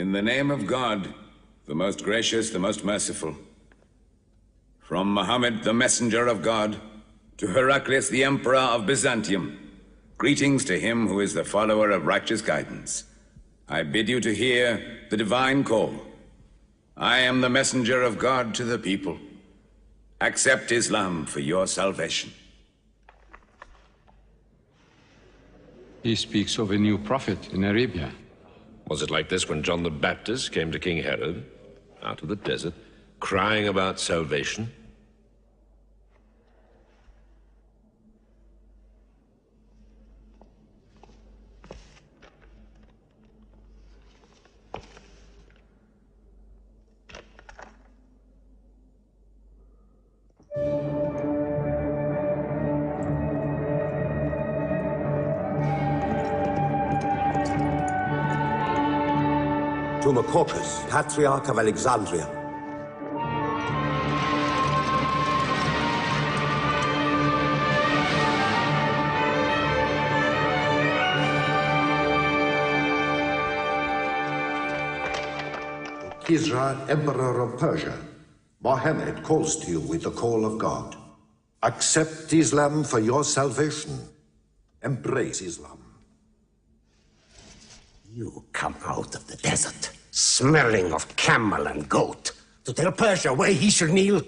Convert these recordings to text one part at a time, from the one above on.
In the name of God, the most gracious, the most merciful. From Muhammad, the messenger of God, to Heraclius, the emperor of Byzantium, greetings to him who is the follower of righteous guidance. I bid you to hear the divine call. I am the messenger of God to the people. Accept Islam for your salvation. He speaks of a new prophet in Arabia. Was it like this when John the Baptist came to King Herod, out of the desert, crying about salvation? To Macocus, Patriarch of Alexandria. To Kisra, Emperor of Persia, Mohammed calls to you with the call of God. Accept Islam for your salvation. Embrace Islam. You come out of the desert, smelling of camel and goat, to tell Persia where he should kneel?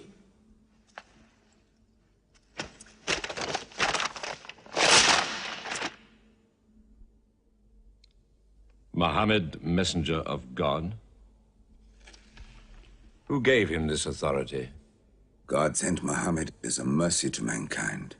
Muhammad, messenger of God? Who gave him this authority? God sent Muhammad as a mercy to mankind.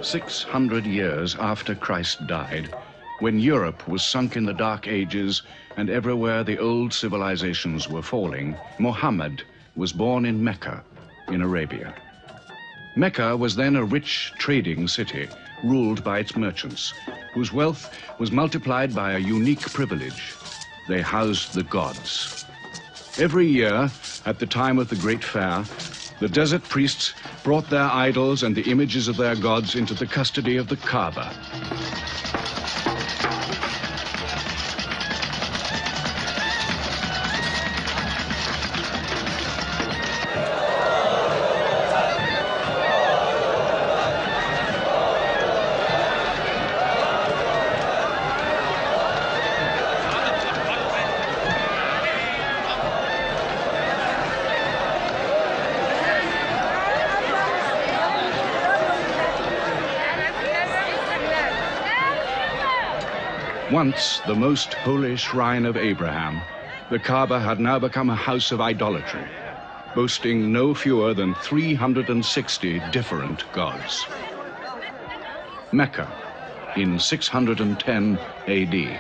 "600 years after Christ died, when Europe was sunk in the Dark Ages and everywhere the old civilizations were falling, Muhammad was born in Mecca, in Arabia. Mecca was then a rich trading city ruled by its merchants, whose wealth was multiplied by a unique privilege. They housed the gods. Every year, at the time of the Great Fair, the desert priests brought their idols and the images of their gods into the custody of the Kaaba. Once the most holy shrine of Abraham, the Kaaba had now become a house of idolatry, boasting no fewer than 360 different gods. Mecca, in 610 AD.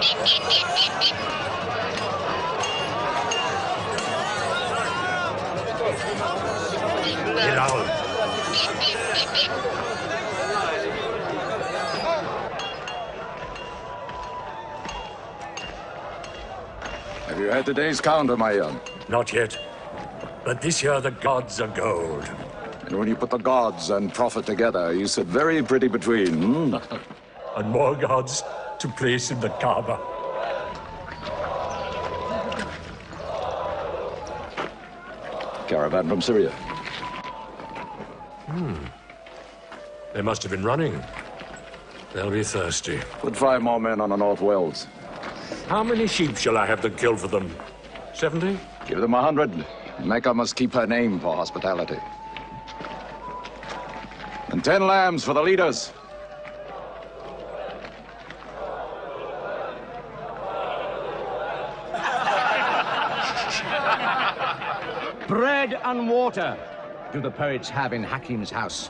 Have you had today's counter, my young? Not yet. But this year the gods are gold. And when you put the gods and profit together, you sit very pretty between, And more gods to place in the Kaaba. Caravan from Syria. They must have been running. They'll be thirsty. Put 5 more men on the North Wells. How many sheep shall I have to kill for them? 70? Give them 100. Mecca must keep her name for hospitality. And 10 lambs for the leaders. Bread and water do the poets have in Hakim's house,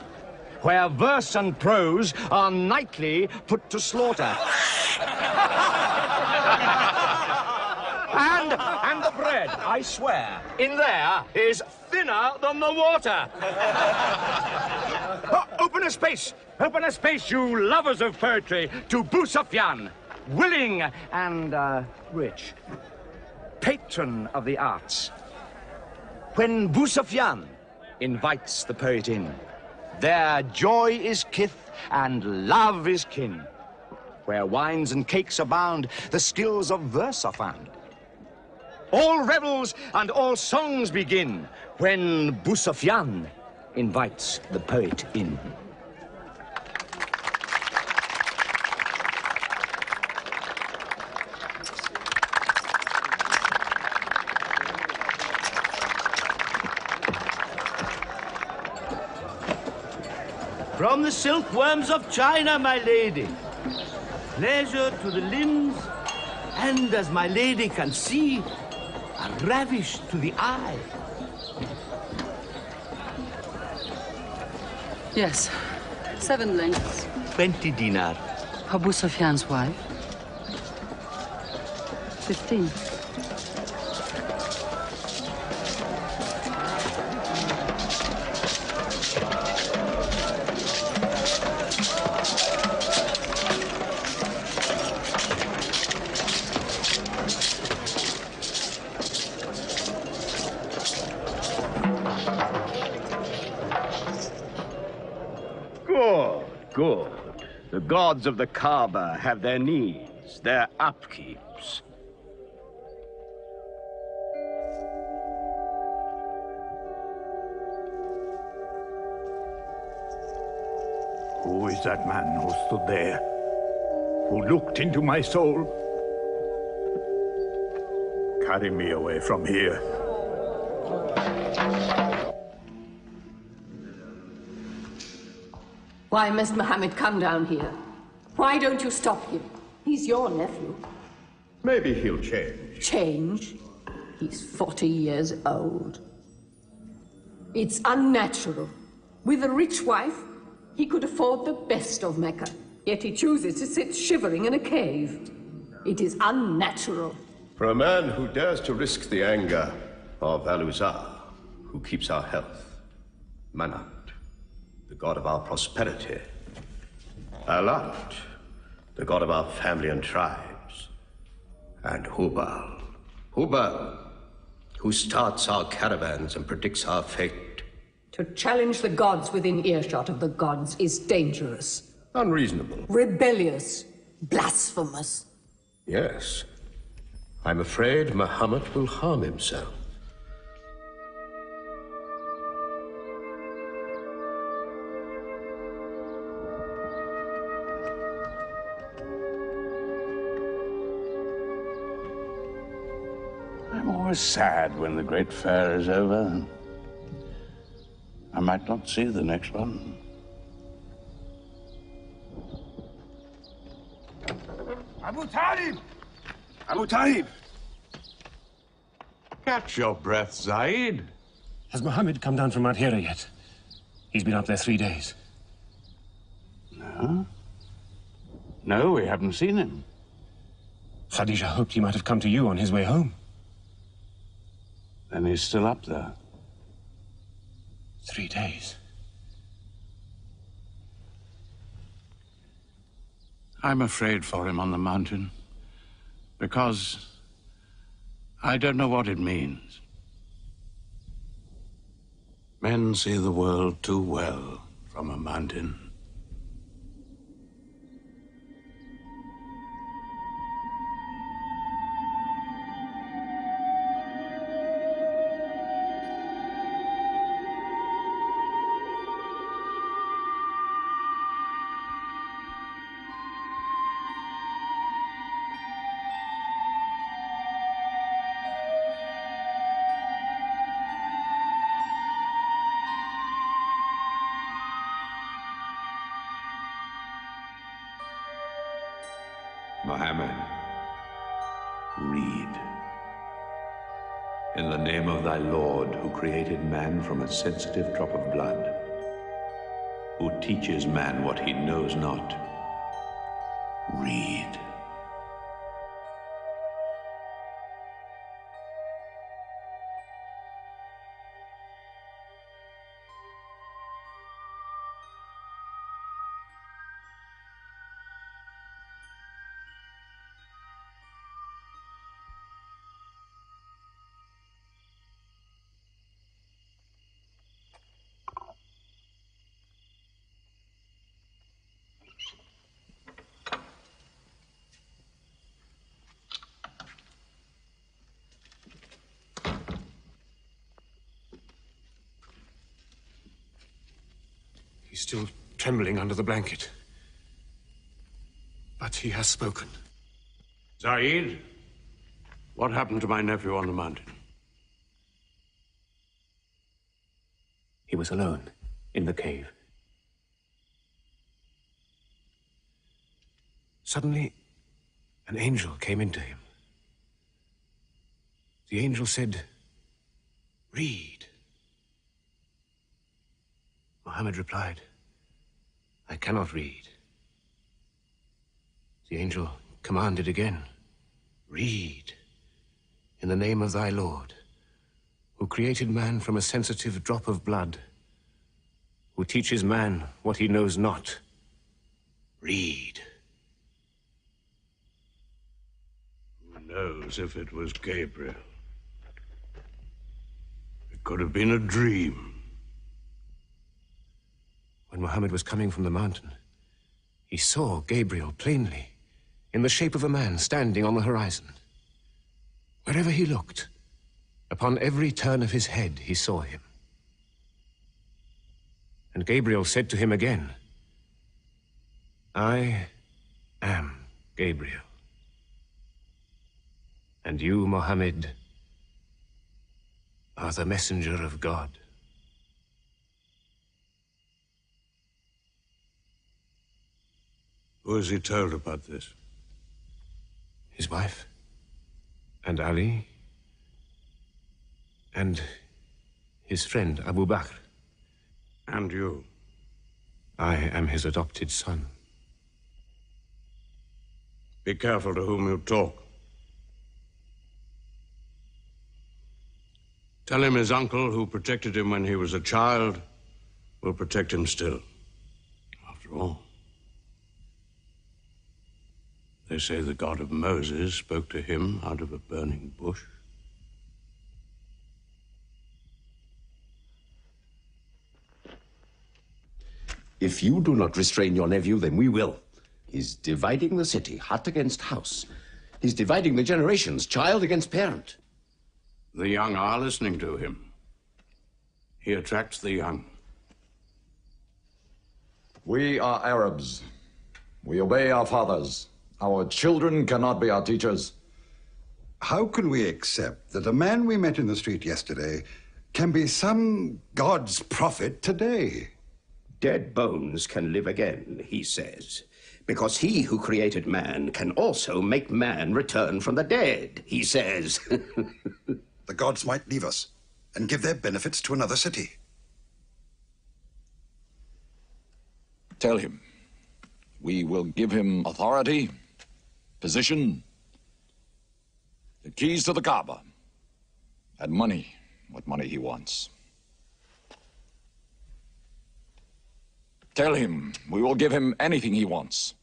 where verse and prose are nightly put to slaughter. And the bread, I swear, in there is thinner than the water. Open a space, you lovers of poetry, to Busufyan, willing and rich, patron of the arts. When Busufyan invites the poet in, there joy is kith and love is kin. Where wines and cakes abound, the skills of verse are found. All revels and all songs begin when Busufyan invites the poet in. From the silkworms of China, my lady. Pleasure to the limbs, and as my lady can see, a ravish to the eye. Yes, 7 lengths. 20 dinar. Abu Sufyan's wife. 15. Good. The gods of the Kaaba have their needs, their upkeeps. Who is that man who stood there? Who looked into my soul? Carry me away from here. Why must Muhammad come down here? Why don't you stop him? He's your nephew. Maybe he'll change. Change? He's 40 years old. It's unnatural. With a rich wife, he could afford the best of Mecca. Yet he chooses to sit shivering in a cave. It is unnatural. For a man who dares to risk the anger of Al-Uzza, who keeps our health, Manat, the god of our prosperity, Alat, the god of our family and tribes, and Hubal, who starts our caravans and predicts our fate. To challenge the gods within earshot of the gods is dangerous. Unreasonable. Rebellious. Blasphemous. Yes. I'm afraid Muhammad will harm himself. I'm always sad when the great fair is over. I might not see the next one. Abu Talib! Abu Talib! Catch your breath, Zaid. Has Muhammad come down from Mount Hira yet? He's been up there 3 days. No? No, we haven't seen him. Khadija hoped he might have come to you on his way home. Then he's still up there. 3 days. I'm afraid for him on the mountain, because I don't know what it means. Men see the world too well from a mountain. Muhammad, read. In the name of thy Lord, who created man from a sensitive drop of blood, who teaches man what he knows not, read. He's still trembling under the blanket. But he has spoken. Zaid, what happened to my nephew on the mountain? He was alone in the cave. Suddenly, an angel came into him. The angel said, "Read." Muhammad replied, "I cannot read." The angel commanded again, "Read, in the name of thy Lord, who created man from a sensitive drop of blood, who teaches man what he knows not. Read." Who knows if it was Gabriel? It could have been a dream. When Muhammad was coming from the mountain, he saw Gabriel plainly, in the shape of a man standing on the horizon. Wherever he looked, upon every turn of his head, he saw him. And Gabriel said to him again, "I am Gabriel. And you, Muhammad, are the messenger of God." Who has he told about this? His wife, and Ali, and his friend Abu Bakr. And you? I am his adopted son. Be careful to whom you talk. Tell him his uncle, who protected him when he was a child, will protect him still. After all, they say the God of Moses spoke to him out of a burning bush. If you do not restrain your nephew, then we will. He's dividing the city, hut against house. He's dividing the generations, child against parent. The young are listening to him. He attracts the young. We are Arabs. We obey our fathers. Our children cannot be our teachers. How can we accept that a man we met in the street yesterday can be some God's prophet today? Dead bones can live again, he says, because he who created man can also make man return from the dead, he says. The gods might leave us and give their benefits to another city. Tell him we will give him authority, position, The keys to the Kaaba. And money, what money he wants. Tell him we will give him anything he wants.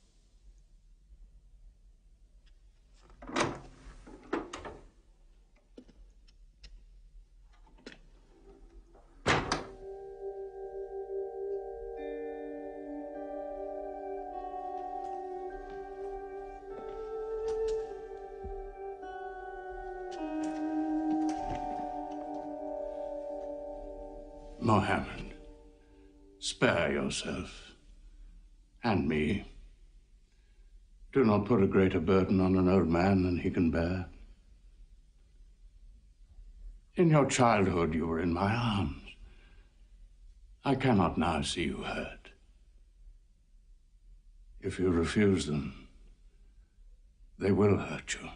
Mohammed, spare yourself and me. Do not put a greater burden on an old man than he can bear. In your childhood, you were in my arms. I cannot now see you hurt. If you refuse them, they will hurt you.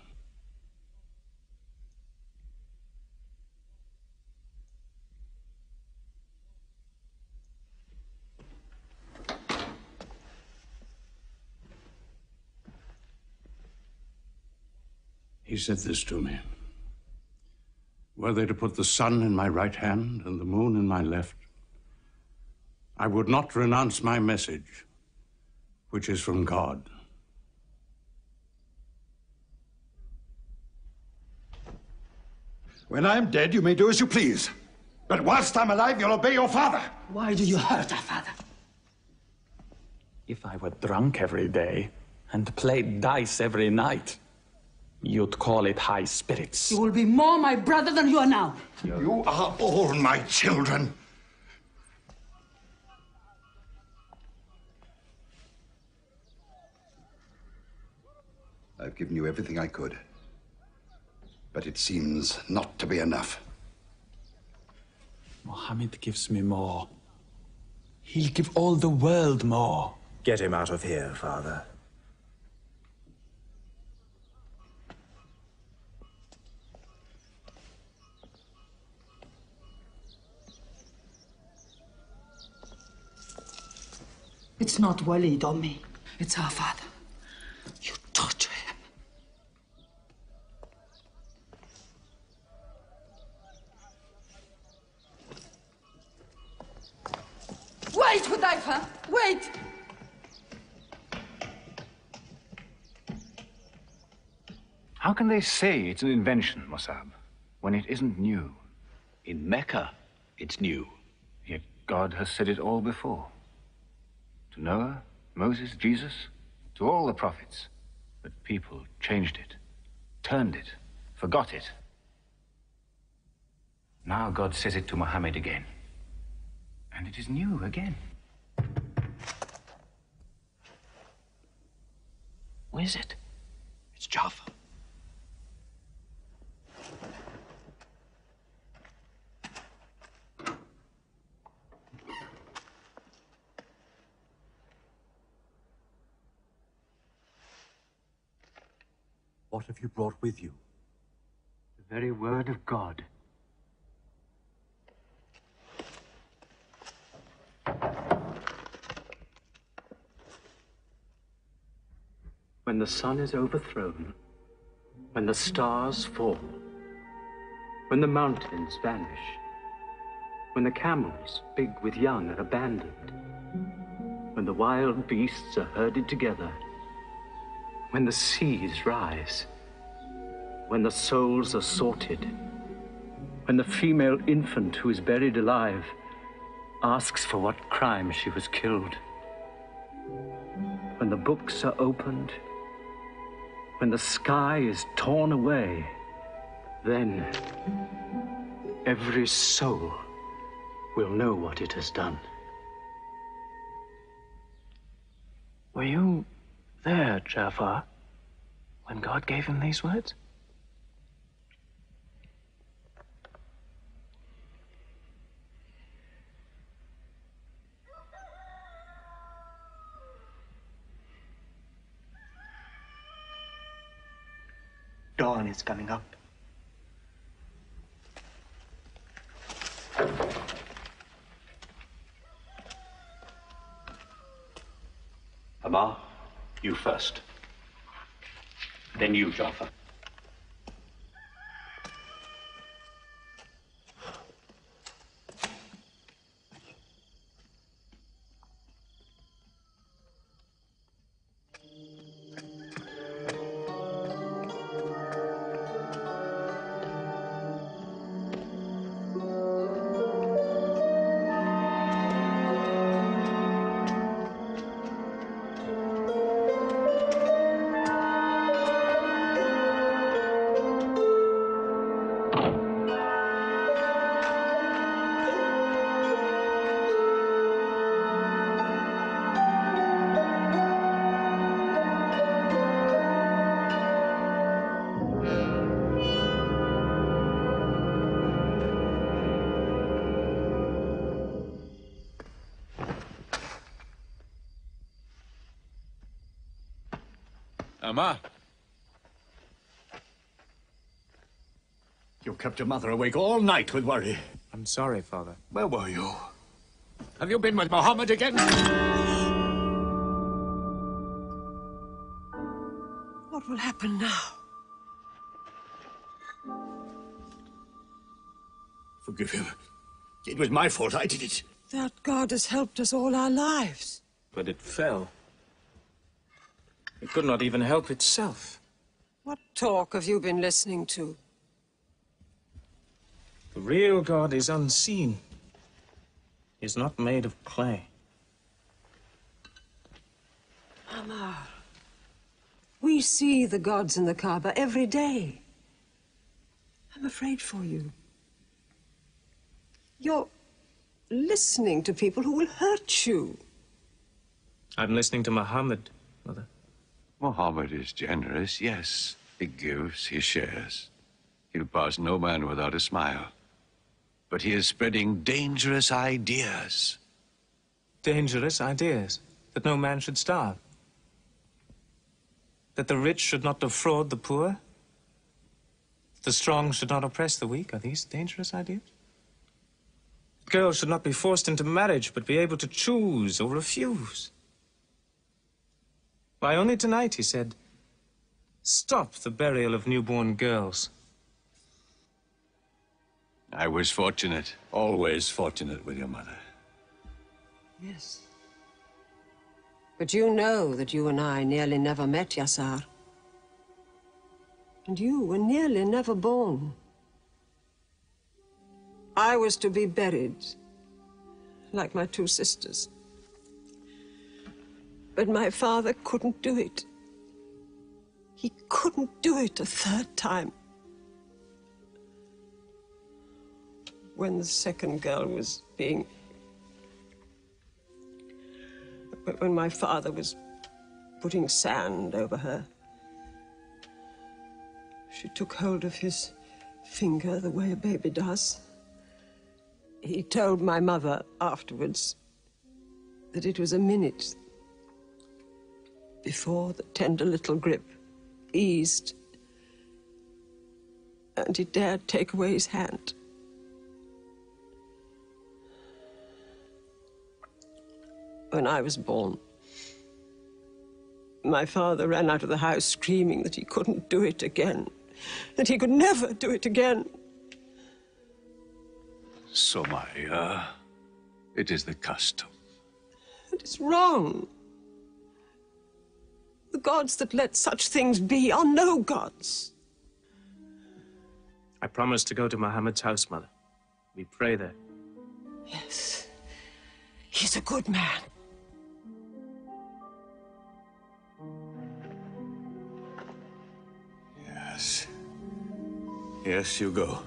He said this to me. Were they to put the sun in my right hand and the moon in my left, I would not renounce my message, which is from God. When I'm dead, you may do as you please. But whilst I'm alive, you'll obey your father. Why do you hurt our father? If I were drunk every day and played dice every night, you'd call it high spirits. You will be more my brother than you are now. You are all my children. I've given you everything I could. But it seems not to be enough. Mohammed gives me more. He'll give all the world more. Get him out of here, Father. It's not Walid or me. It's our father. You torture him. Wait, Hudayfa! Wait! How can they say it's an invention, Mossab, when it isn't new? In Mecca, it's new. Yet God has said it all before. To Noah, Moses, Jesus, to all the prophets. But people changed it, turned it, forgot it. Now God says it to Muhammad again. And it is new again. Who is it? It's Jaffa. What have you brought with you? The very word of God. When the sun is overthrown, when the stars fall, when the mountains vanish, when the camels, big with young, are abandoned, when the wild beasts are herded together, when the seas rise, when the souls are sorted, when the female infant who is buried alive asks for what crime she was killed, when the books are opened, when the sky is torn away, then every soul will know what it has done. Were you there, Jafar, when God gave him these words? Dawn is coming up. Amar, you first. Then you, Jaffa. Amma. You kept your mother awake all night with worry. I'm sorry, Father. Where were you? Have you been with Mohammed again? What will happen now? Forgive him. It was my fault. I did it. That God has helped us all our lives. But it fell. It could not even help itself. What talk have you been listening to? The real God is unseen. He is not made of clay. Ammar, we see the gods in the Kaaba every day. I'm afraid for you. You're listening to people who will hurt you. I'm listening to Muhammad, Mother. Muhammad is generous, yes. He gives, he shares. He'll pass no man without a smile. But he is spreading dangerous ideas. Dangerous ideas? That no man should starve? That the rich should not defraud the poor? That the strong should not oppress the weak? Are these dangerous ideas? Girls should not be forced into marriage, but be able to choose or refuse. Why, only tonight he said, stop the burial of newborn girls. I was fortunate, always fortunate with your mother. Yes. But you know that you and I nearly never met, Yassar. And you were nearly never born. I was to be buried, like my two sisters. But my father couldn't do it. He couldn't do it a third time. When the second girl was being... When my father was putting sand over her, she took hold of his finger the way a baby does. He told my mother afterwards that it was a minute before the tender little grip eased and he dared take away his hand. When I was born, my father ran out of the house screaming that he couldn't do it again, that he could never do it again. Somaya, it is the custom. And it's wrong. The gods that let such things be are no gods. I promised to go to Muhammad's house, Mother. We pray there. Yes. He's a good man. Yes. Yes, you go.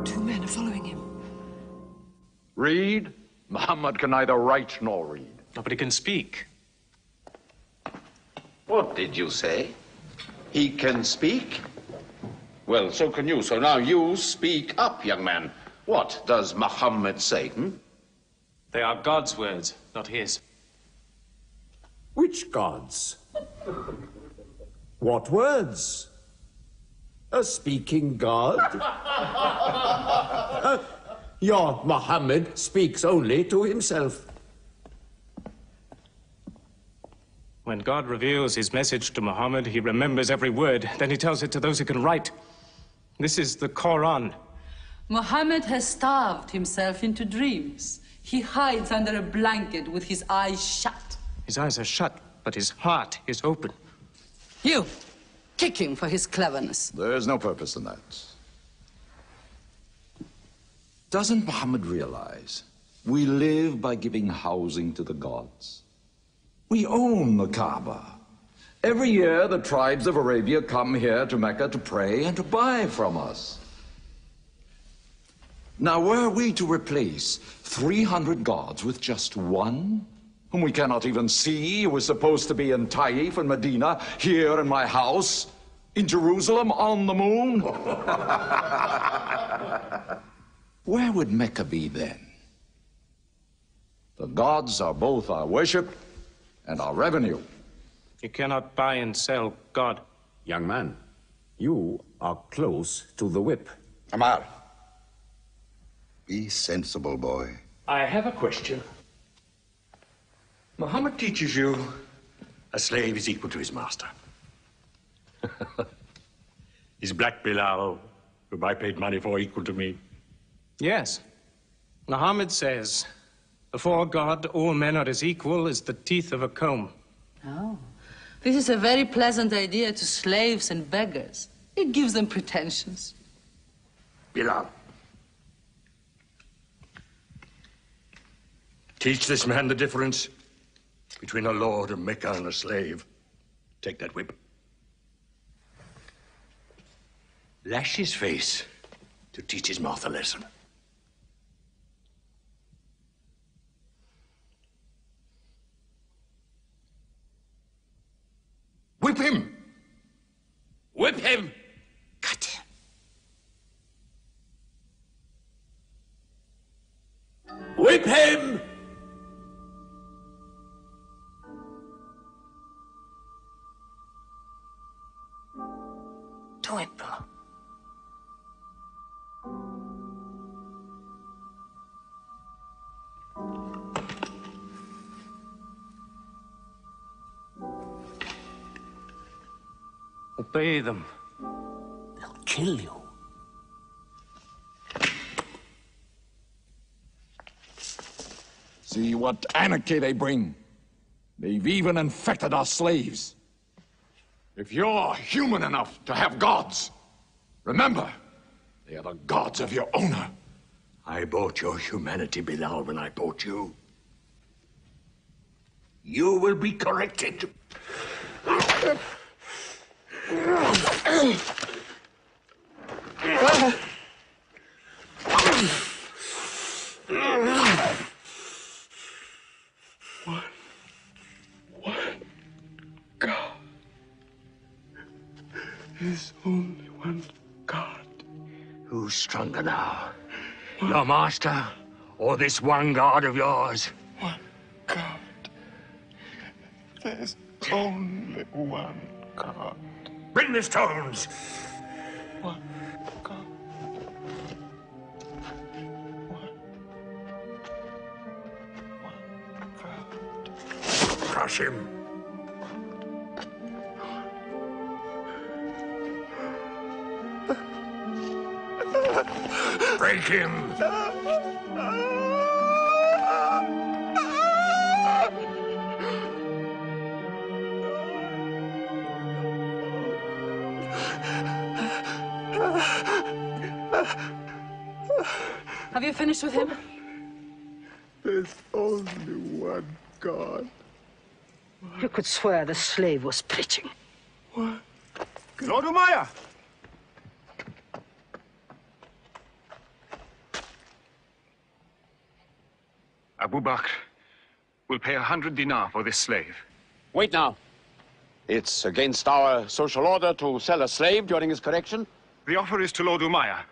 Two men are following him. Read? Muhammad can neither write nor read. Nobody can speak. What did you say? He can speak? Well, so can you. So now you speak up, young man. What does Muhammad say? They are God's words, not his. Which gods? What words? A speaking God? Your Muhammad speaks only to himself. When God reveals his message to Muhammad, he remembers every word. Then he tells it to those who can write. This is the Quran. Muhammad has starved himself into dreams. He hides under a blanket with his eyes shut. His eyes are shut, but his heart is open. You, kick him for his cleverness. There is no purpose in that. Doesn't Muhammad realize we live by giving housing to the gods? We own the Kaaba. Every year, the tribes of Arabia come here to Mecca to pray and to buy from us. Now, were we to replace 300 gods with just one, whom we cannot even see, who is supposed to be in Taif and Medina, here in my house, in Jerusalem, on the moon? Where would Mecca be then? The gods are both our worship and our revenue. You cannot buy and sell God. Young man, you are close to the whip. Amar, be sensible, boy. I have a question. Muhammad teaches you a slave is equal to his master. Is Black Bilal, whom I paid money for, equal to me? Yes. Muhammad says, before God, all men are as equal as the teeth of a comb. Oh, this is a very pleasant idea to slaves and beggars. It gives them pretensions. Bilal, teach this man the difference between a lord of Mecca and a slave. Take that whip. Lash his face to teach his mouth a lesson. Whip him! Whip him! Cut him! Whip him! Do it, bro. Obey them. They'll kill you. See what anarchy they bring. They've even infected our slaves. If you're human enough to have gods, remember, they are the gods of your owner. I bought your humanity, Bilal, when I bought you. You will be corrected. There's only one God. Who's stronger now? Your master or this one God of yours? One God. There's only one God. Bring the stones! One God. One God. Crush him. Break him! Have you finished with him? There's only one God. You could swear the slave was preaching. What? Lord Umayyah! Abu Bakr will pay 100 dinar for this slave. Wait now. It's against our social order to sell a slave during his correction. The offer is to Lord Umayyah.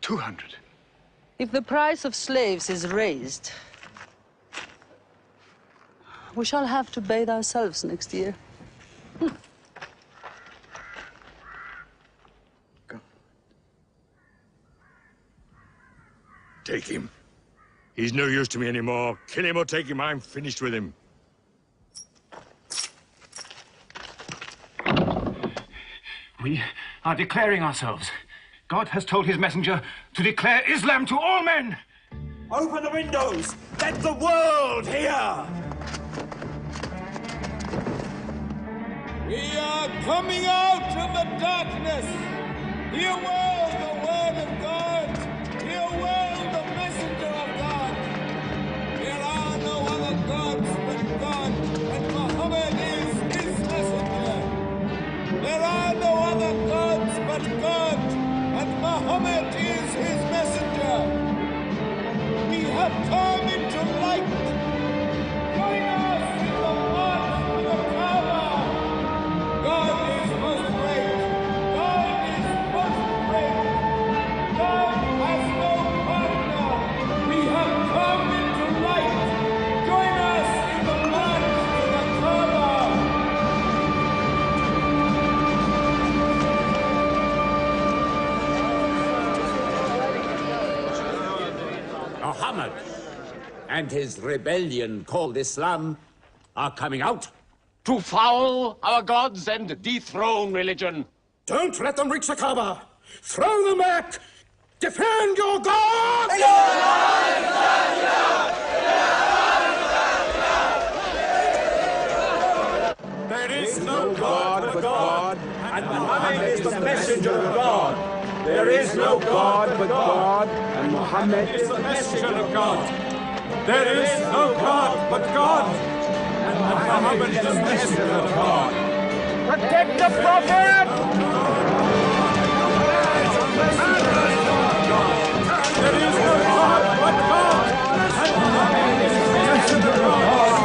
200. If the price of slaves is raised, we shall have to bathe ourselves next year. Take him. He's no use to me anymore. Kill him or take him. I'm finished with him. We are declaring ourselves. God has told his messenger to declare Islam to all men. Open the windows! Let the world hear! We are coming out of the darkness. Hear well the word of God. Hear well the messenger of God. There are no other gods but God, and Muhammad is his messenger. There are no other gods but God, and Muhammad is his messenger. We have come into light. Muhammad and his rebellion called Islam are coming out to foul our gods and dethrone religion. Don't let them reach the Kaaba. Throw them back. Defend your God! There is no God but God, and Muhammad is the messenger of God. There is no God but God, and Muhammad is the messenger of God. There is no God but God, and Muhammad is the messenger of God. Protect the Prophet! There is no God but God, and Muhammad is the messenger of God.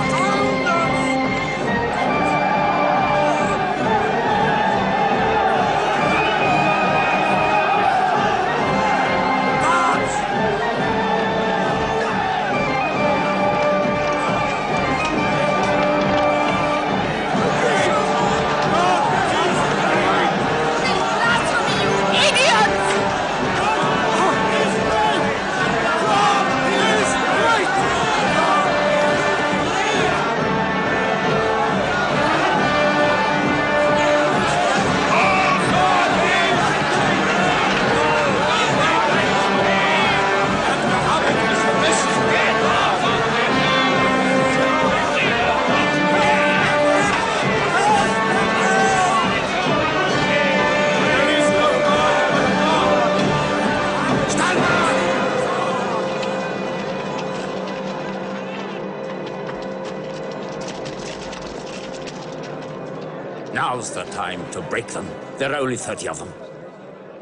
Now's the time to break them. There are only 30 of them.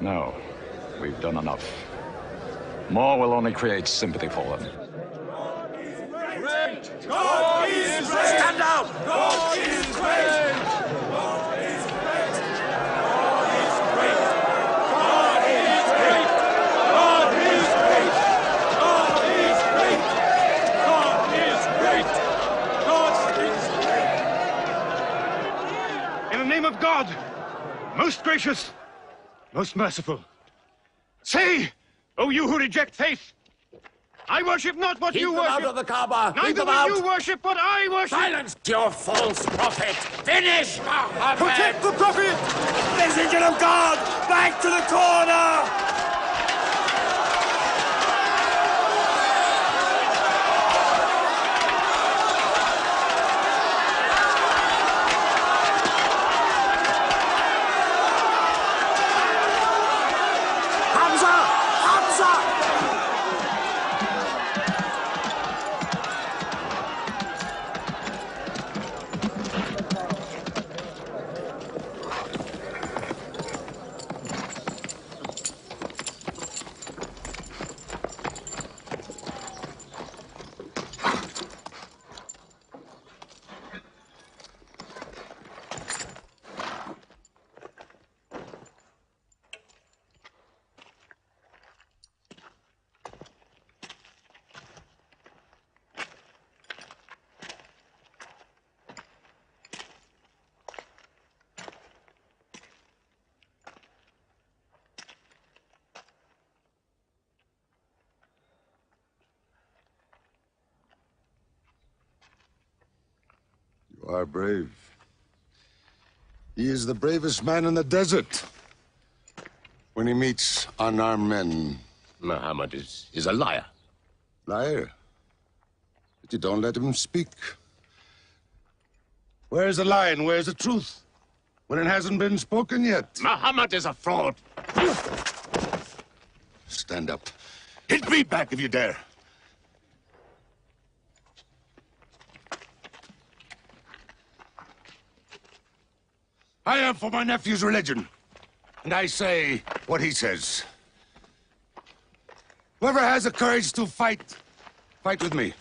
No, we've done enough. More will only create sympathy for them. God is great! Stand down! God is great! God is great! God is great! God is great! God is great! God is great! God is great! God is great! In the name of God, most gracious, most merciful, say, O you who reject faith, I worship not what you worship. Keep them out of the Kaaba. Keep Neither them will out. you worship what I worship. Silence your false prophet. Finish Muhammad. Protect the Prophet! Messenger of God, back to the corner! You are brave. He is the bravest man in the desert. When he meets unarmed men. Muhammad is a liar. Liar? But you don't let him speak. Where's the lie and where's the truth? When it hasn't been spoken yet. Muhammad is a fraud. Stand up. Hit me back if you dare. I am for my nephew's religion. And I say what he says. Whoever has the courage to fight, fight with me.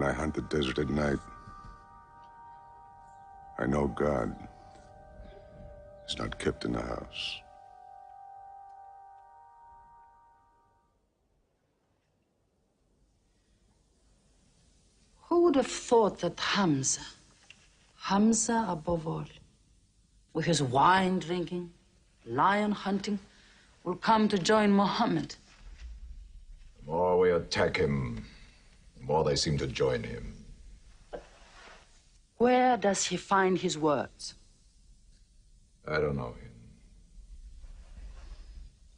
I hunt the desert at night, I know God is not kept in the house. Who would have thought that Hamza above all, with his wine drinking, lion hunting, will come to join Muhammad? The more we attack him, the more they seem to join him. Where does he find his words? I don't know him.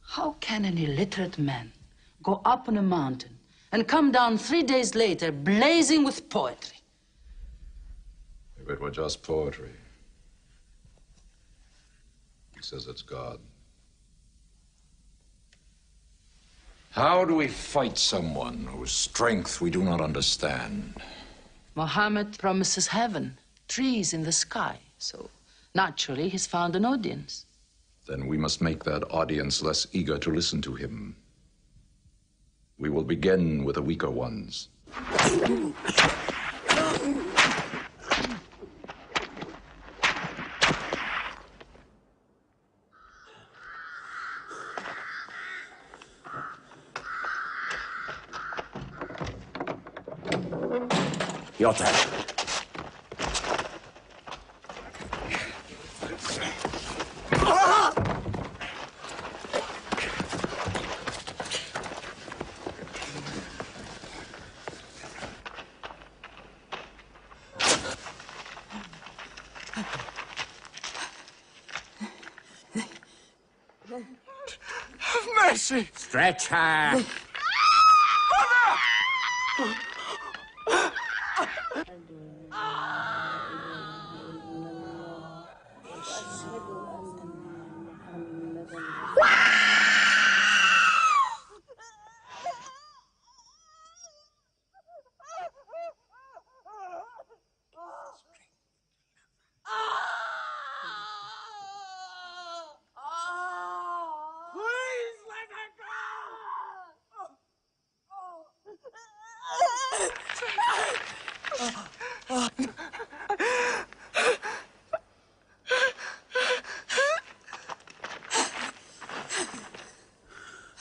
How can an illiterate man go up on a mountain and come down 3 days later blazing with poetry? If it were just poetry. He says it's God. How do we fight someone whose strength we do not understand? Muhammad promises heaven, trees in the sky, so naturally he's found an audience. Then we must make that audience less eager to listen to him. We will begin with the weaker ones. Your turn. Have mercy! Stretch her!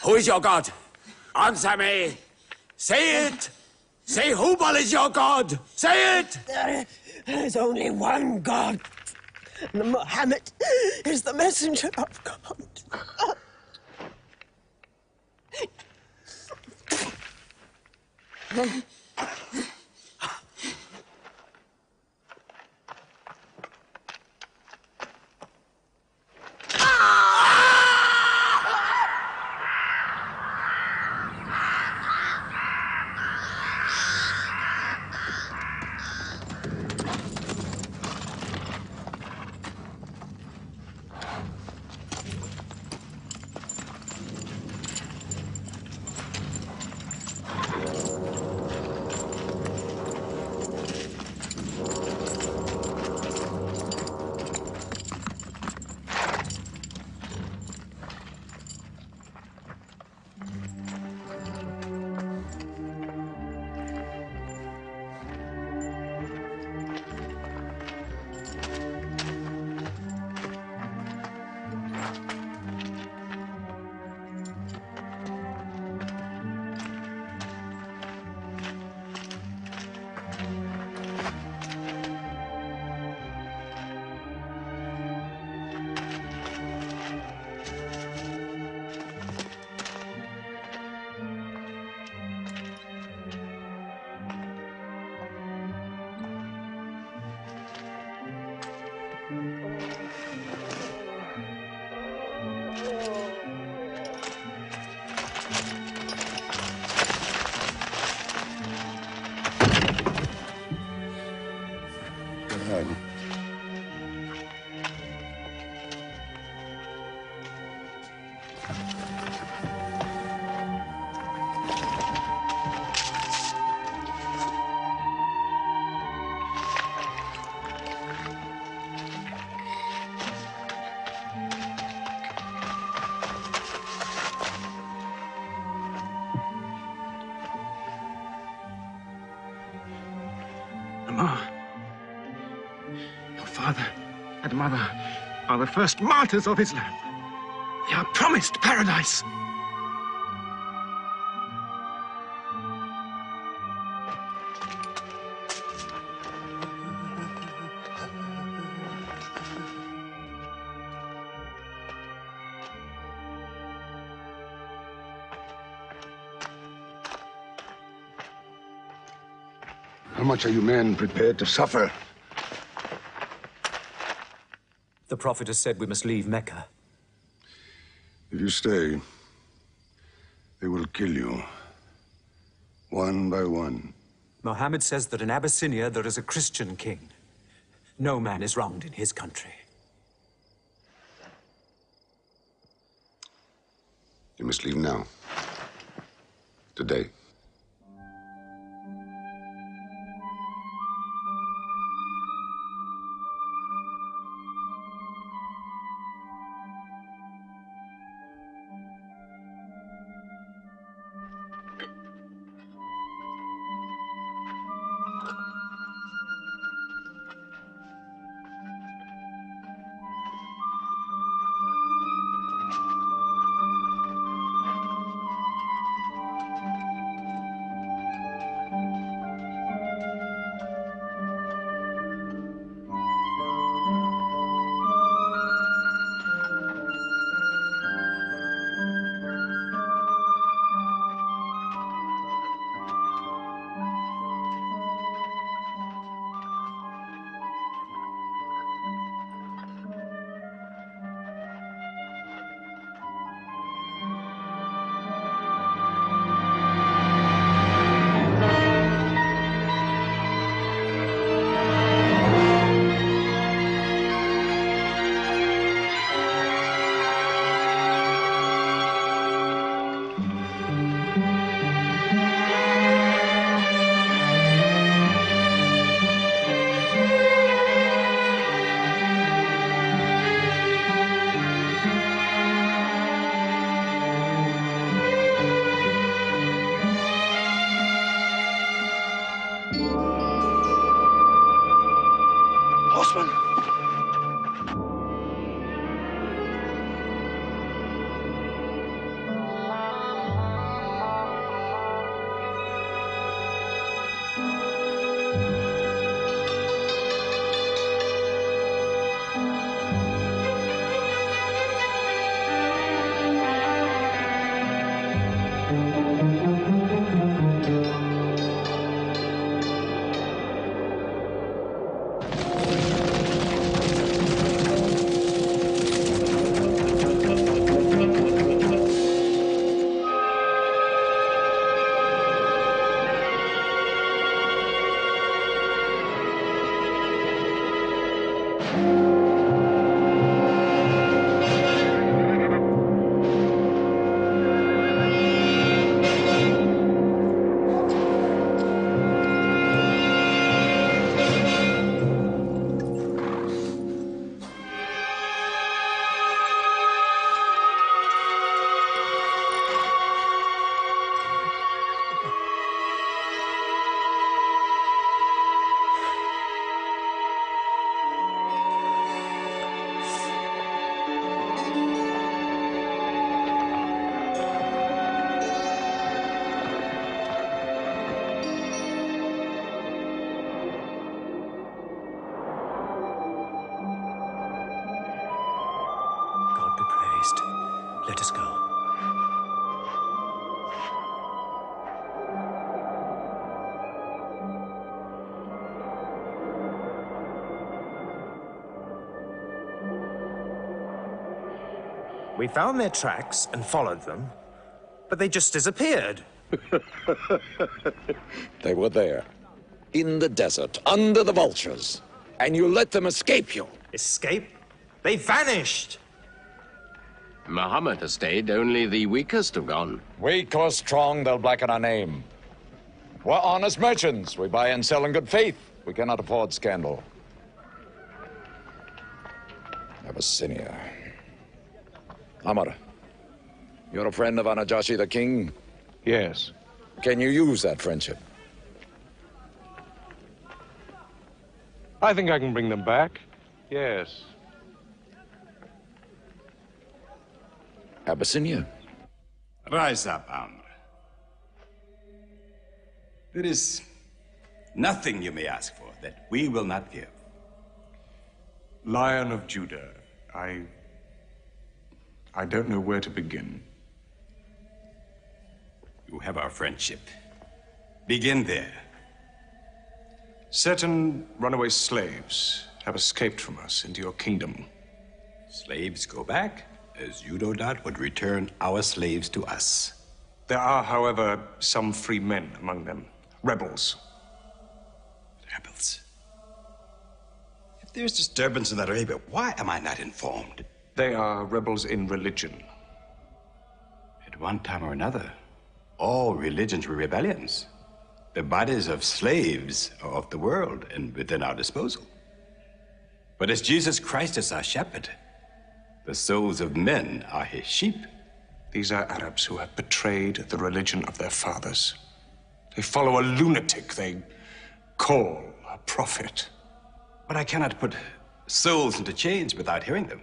Who is your God? Answer me. Say it. Say Hubal is your God. Say it. There is only one God. And Muhammad is the messenger of God. Your father and mother are the first martyrs of Islam. They are promised paradise. How much are you men prepared to suffer? The Prophet has said we must leave Mecca. If you stay, they will kill you. One by one. Mohammed says that in Abyssinia there is a Christian king. No man is wronged in his country. You must leave now. Today. Horseman! Let us go. We found their tracks and followed them, but they just disappeared. They were there, in the desert, under the vultures, and you let them escape you. Escape? They vanished! Muhammad has stayed, only the weakest have gone. Weak or strong, they'll blacken our name. We're honest merchants. We buy and sell in good faith. We cannot afford scandal. Abyssinia. Amr, you're a friend of Anajashi the king? Yes. Can you use that friendship? I think I can bring them back. Yes. Abyssinia. Rise up, Amr. There is nothing you may ask for that we will not give. Lion of Judah, I don't know where to begin. You have our friendship. Begin there. Certain runaway slaves have escaped from us into your kingdom. Slaves go back, as you no doubt would return our slaves to us. There are, however, some free men among them. Rebels. Rebels? If there's disturbance in Arabia, why am I not informed? They are rebels in religion. At one time or another, all religions were rebellions. The bodies of slaves are of the world and within our disposal. But as Jesus Christ is our shepherd, the souls of men are his sheep. These are Arabs who have betrayed the religion of their fathers. They follow a lunatic they call a prophet. But I cannot put souls into chains without hearing them.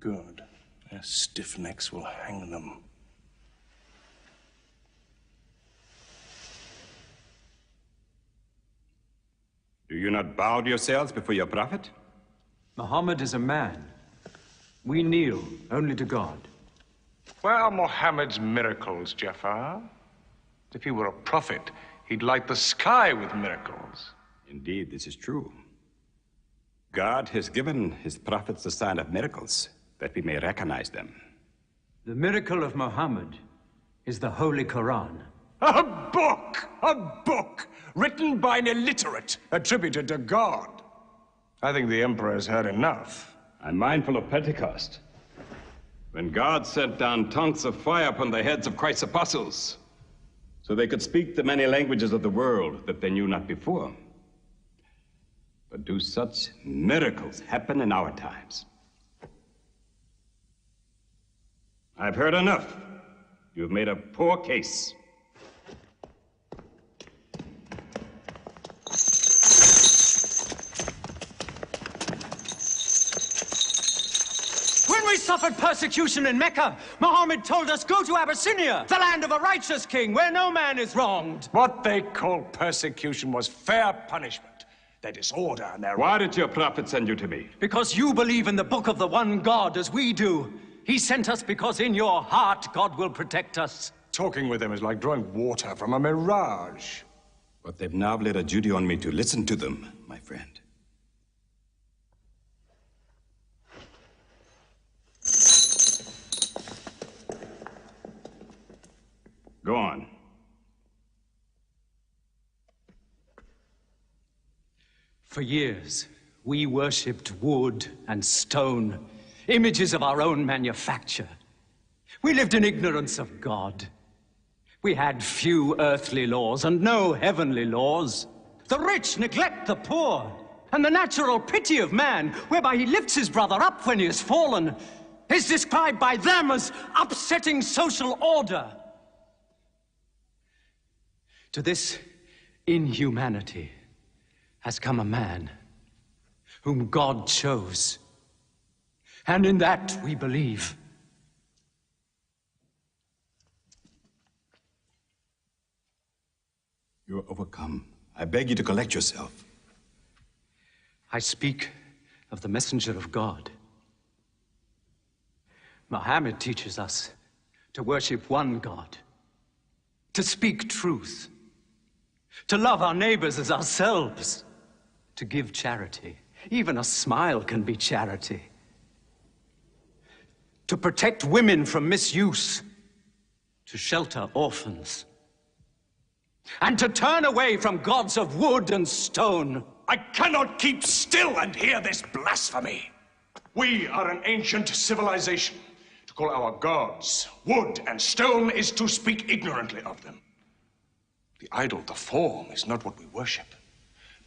Good. Their stiff necks will hang them. Do you not bow yourselves before your prophet? Muhammad is a man. We kneel only to God. Where are Muhammad's miracles, Jafar? If he were a prophet, he'd light the sky with miracles. Indeed, this is true. God has given his prophets the sign of miracles, that we may recognize them. The miracle of Muhammad is the Holy Quran. A book! A book! Written by an illiterate, attributed to God. I think the Emperor has heard enough. I'm mindful of Pentecost, when God sent down tongues of fire upon the heads of Christ's apostles, so they could speak the many languages of the world that they knew not before. But do such miracles happen in our times? I've heard enough. You've made a poor case. When we suffered persecution in Mecca, Muhammad told us, go to Abyssinia, the land of a righteous king, where no man is wronged. What they called persecution was fair punishment. Their disorder and their... Why did your prophet send you to me? Because you believe in the book of the one God as we do. He sent us because in your heart God will protect us. Talking with them is like drawing water from a mirage. But they've now laid a duty on me to listen to them, my friend. Go on. For years, we worshipped wood and stone, images of our own manufacture. We lived in ignorance of God. We had few earthly laws and no heavenly laws. The rich neglect the poor, and the natural pity of man, whereby he lifts his brother up when he has fallen, is described by them as upsetting social order. To this inhumanity has come a man whom God chose. And in that we believe. You are overcome. I beg you to collect yourself. I speak of the messenger of God. Muhammad teaches us to worship one God, to speak truth, to love our neighbors as ourselves, to give charity. Even a smile can be charity. To protect women from misuse, to shelter orphans, and to turn away from gods of wood and stone. I cannot keep still and hear this blasphemy. We are an ancient civilization. To call our gods wood and stone is to speak ignorantly of them. The idol, the form, is not what we worship,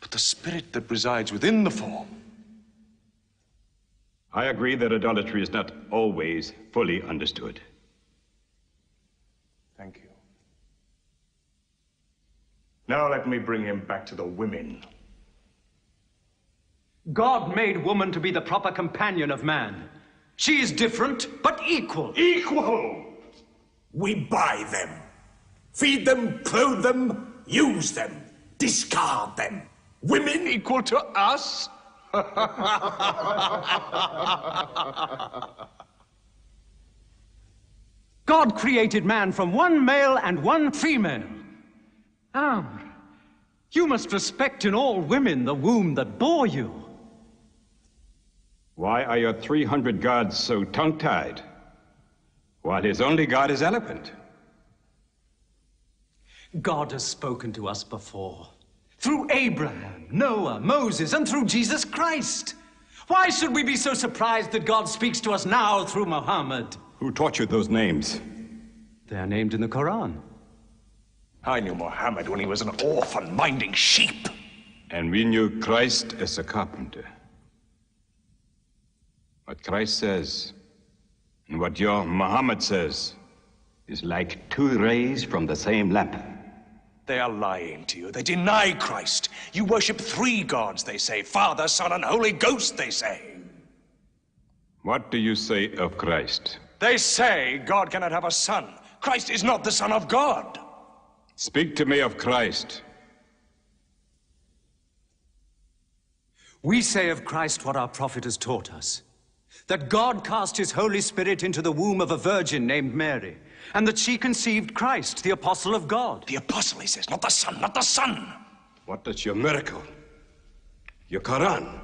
but the spirit that resides within the form. I agree that idolatry is not always fully understood. Thank you. Now let me bring him back to the women. God made woman to be the proper companion of man. She is different, but equal. Equal! We buy them. Feed them, clothe them, use them, discard them. Women equal to us? God created man from one male and one female. You must respect in all women the womb that bore you. Why are your 300 gods so tongue-tied, while his only god is eloquent? God has spoken to us before, through Abraham, Noah, Moses, and through Jesus Christ. Why should we be so surprised that God speaks to us now through Muhammad? Who taught you those names? They are named in the Quran. I knew Muhammad when he was an orphan minding sheep. And we knew Christ as a carpenter. What Christ says and what your Muhammad says is like two rays from the same lamp. They are lying to you. They deny Christ. You worship 3 gods, they say. Father, Son, and Holy Ghost, they say. What do you say of Christ? They say God cannot have a son. Christ is not the Son of God. Speak to me of Christ. We say of Christ what our prophet has taught us, that God cast his Holy Spirit into the womb of a virgin named Mary, and that she conceived Christ, the apostle of God. The apostle, he says, not the son, not the son. What does your miracle, your Quran,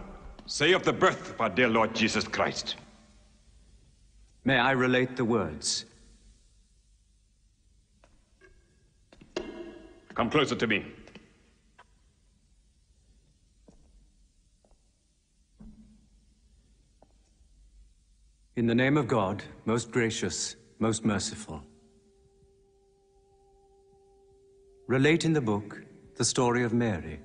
say of the birth of our dear Lord Jesus Christ? May I relate the words? Come closer to me. In the name of God, most gracious, most merciful. Relate in the book the story of Mary,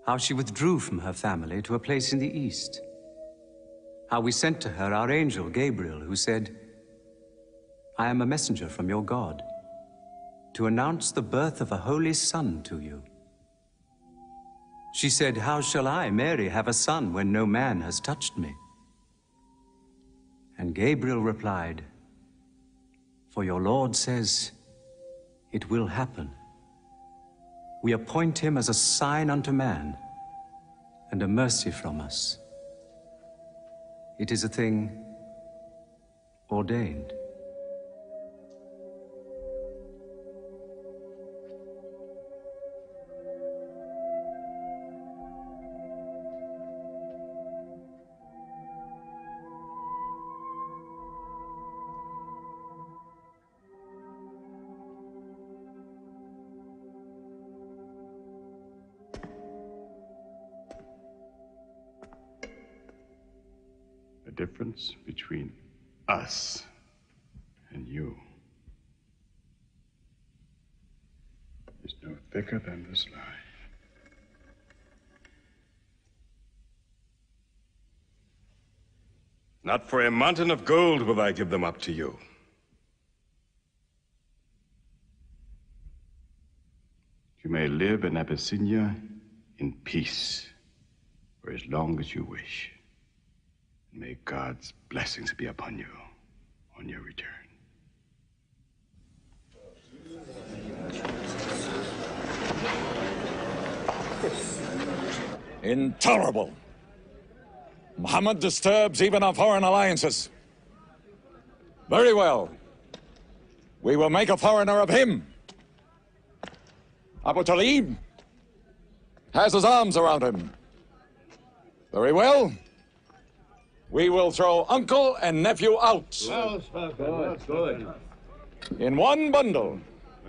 how she withdrew from her family to a place in the east, how we sent to her our angel Gabriel, who said, "I am a messenger from your God, to announce the birth of a holy son to you." She said, "How shall I, Mary, have a son when no man has touched me?" And Gabriel replied, "For your Lord says, it will happen. We appoint him as a sign unto man, and a mercy from us. It is a thing ordained." The difference between us and you is no thicker than this lie. Not for a mountain of gold will I give them up to you. You may live in Abyssinia in peace for as long as you wish. May God's blessings be upon you on your return. Intolerable. Muhammad disturbs even our foreign alliances. Very well. we will make a foreigner of him. Abu Talib has his arms around him. Very well. We will throw uncle and nephew out. Good. In one bundle,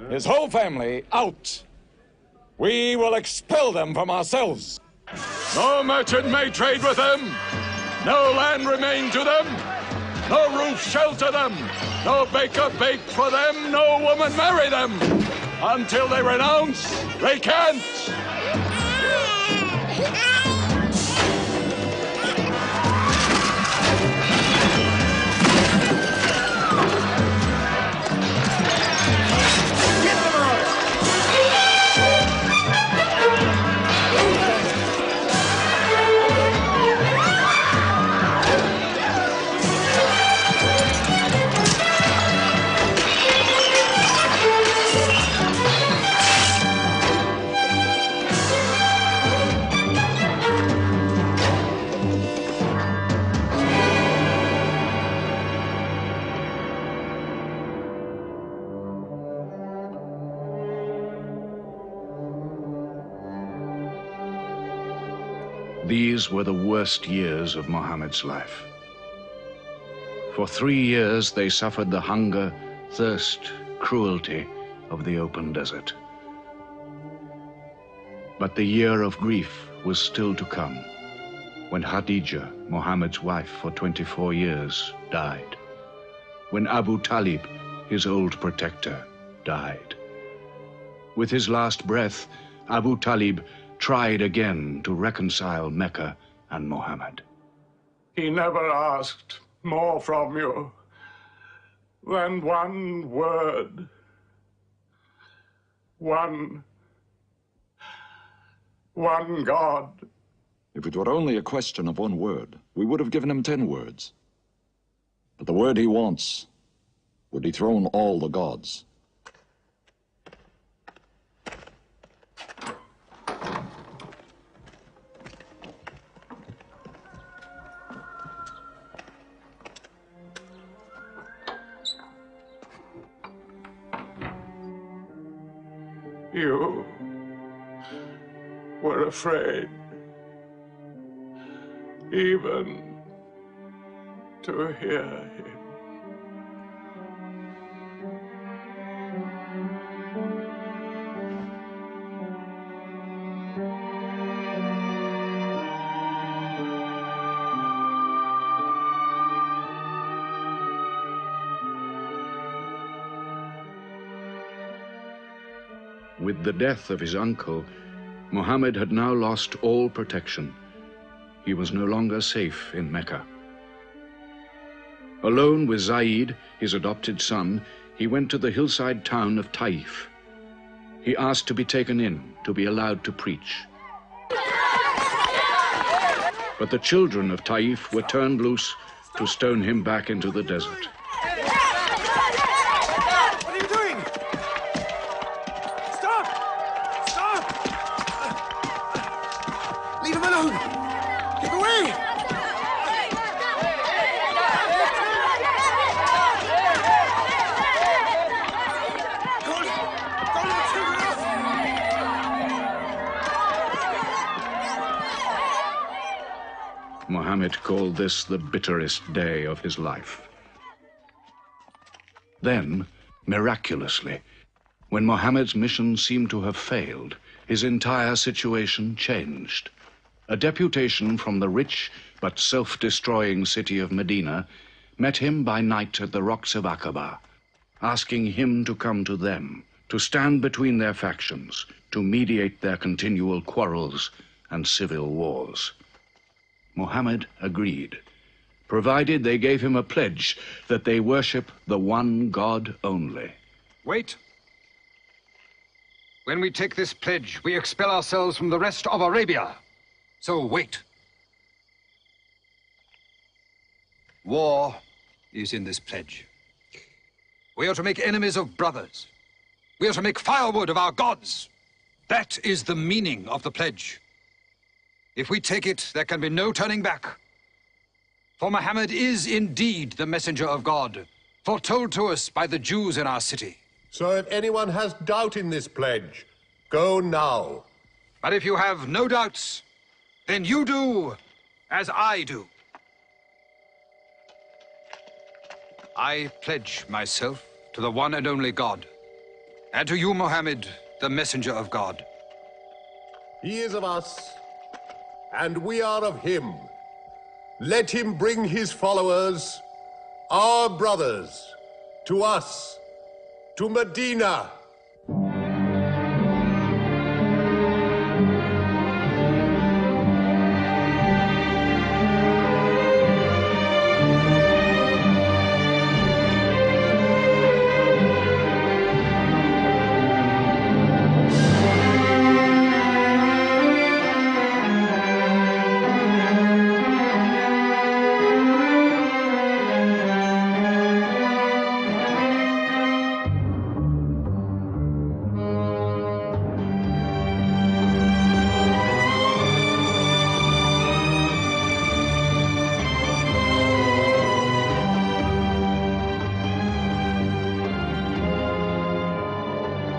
his whole family out. We will expel them from ourselves. No merchant may trade with them. No land remain to them. No roof shelter them. No baker bake for them. No woman marry them. Until they renounce, they can't. These were the worst years of Muhammad's life. For 3 years they suffered the hunger, thirst, cruelty of the open desert. But the year of grief was still to come, when Khadija, Muhammad's wife for 24 years, died. When Abu Talib, his old protector, died. With his last breath, Abu Talib tried again to reconcile Mecca and Muhammad. He never asked more from you than one word. One God. If it were only a question of one word, we would have given him 10 words. But the word he wants would dethrone all the gods. You were afraid even to hear him. With the death of his uncle, Muhammad had now lost all protection. He was no longer safe in Mecca. Alone with Zaid, his adopted son, he went to the hillside town of Taif. He asked to be taken in, to be allowed to preach. But the children of Taif were turned loose to stone him back into the desert. Muhammad called this the bitterest day of his life. Then, miraculously, when Muhammad's mission seemed to have failed, his entire situation changed. A deputation from the rich but self-destroying city of Medina met him by night at the rocks of Aqaba, asking him to come to them, to stand between their factions, to mediate their continual quarrels and civil wars. Muhammad agreed, provided they gave him a pledge that they worship the one God only. Wait. When we take this pledge, we expel ourselves from the rest of Arabia. So wait. War is in this pledge. We are to make enemies of brothers. We are to make firewood of our gods. That is the meaning of the pledge. If we take it, there can be no turning back. For Muhammad is indeed the messenger of God, foretold to us by the Jews in our city. So if anyone has doubt in this pledge, go now. But if you have no doubts, then you do as I do. I pledge myself to the one and only God, and to you, Mohammed, the messenger of God. He is of us, and we are of him. Let him bring his followers, our brothers, to us, to Medina.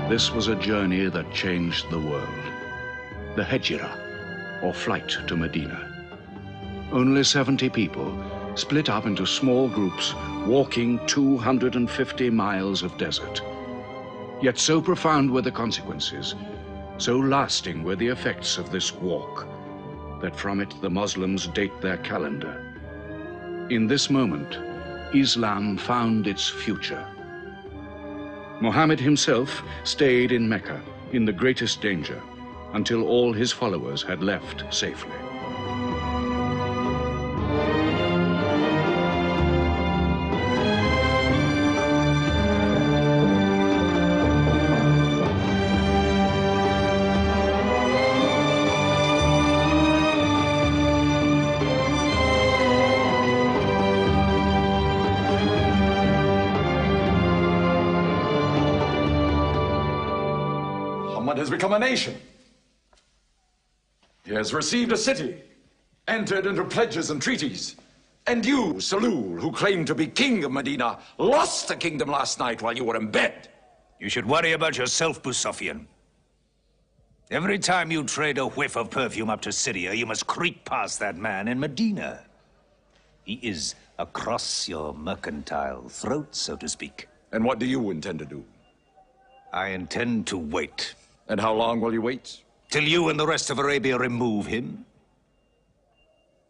This was a journey that changed the world. The Hejira, or flight to Medina. Only 70 people, split up into small groups, walking 250 miles of desert. Yet so profound were the consequences, so lasting were the effects of this walk, that from it the Muslims date their calendar. In this moment, Islam found its future. Muhammad himself stayed in Mecca in the greatest danger until all his followers had left safely. Has become a nation. He has received a city, entered into pledges and treaties. And you, Sallallahu, who claimed to be king of Medina, lost the kingdom last night while you were in bed. You should worry about yourself, Busafian. Every time you trade a whiff of perfume up to Syria, you must creep past that man in Medina. He is across your mercantile throat, so to speak. And what do you intend to do? I intend to wait. And how long will you wait? Till you and the rest of Arabia remove him.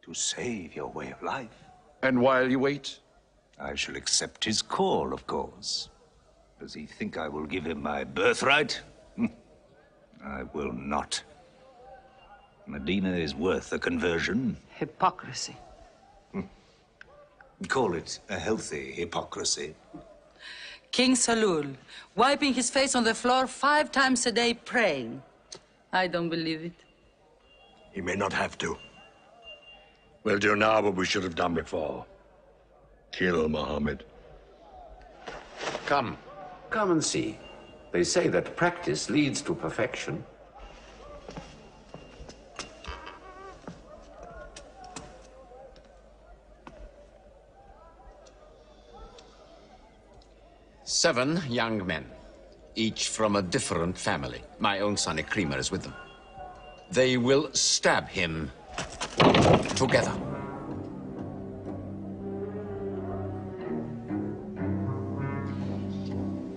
To save your way of life. And while you wait? I shall accept his call, of course. Does he think I will give him my birthright? I will not. Medina is worth a conversion. Hypocrisy. Call it a healthy hypocrisy. King Salul, wiping his face on the floor 5 times a day, praying. I don't believe it. He may not have to. We'll do now what we should have done before. Kill Muhammad. Come and see. They say that practice leads to perfection. Seven young men, each from a different family. My own son Ikrimah is with them. They will stab him together.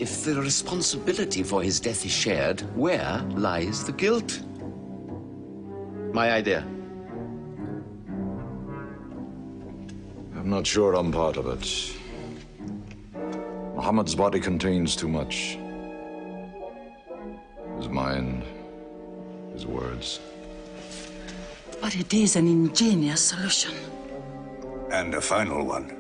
If the responsibility for his death is shared, where lies the guilt? My idea. I'm not sure I'm part of it. Muhammad's body contains too much. His mind, his words. But it is an ingenious solution. And a final one.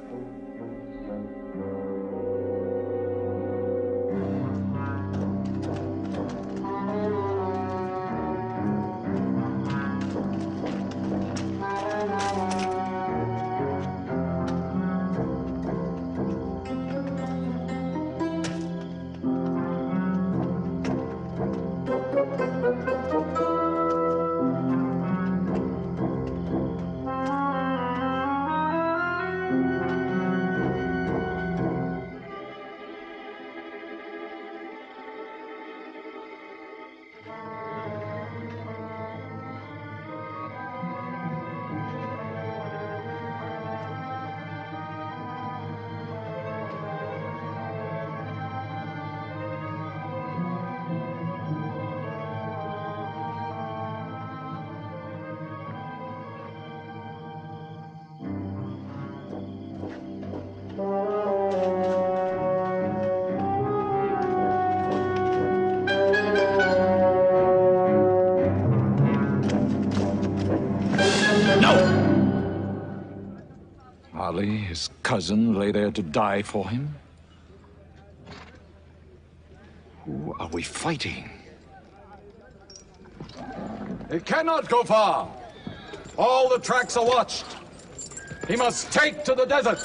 his cousin lay there to die for him? Who are we fighting? It cannot go far. All the tracks are watched. He must take to the desert.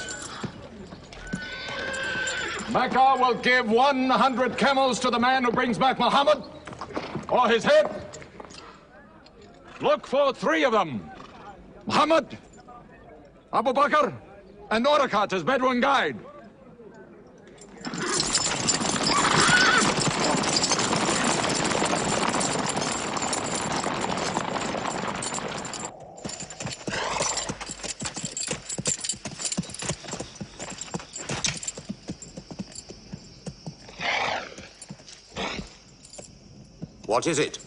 Mecca will give 100 camels to the man who brings back Muhammad, or his head. Look for 3 of them. Muhammad, Abu Bakr, and Orakat as Bedouin guide. What is it?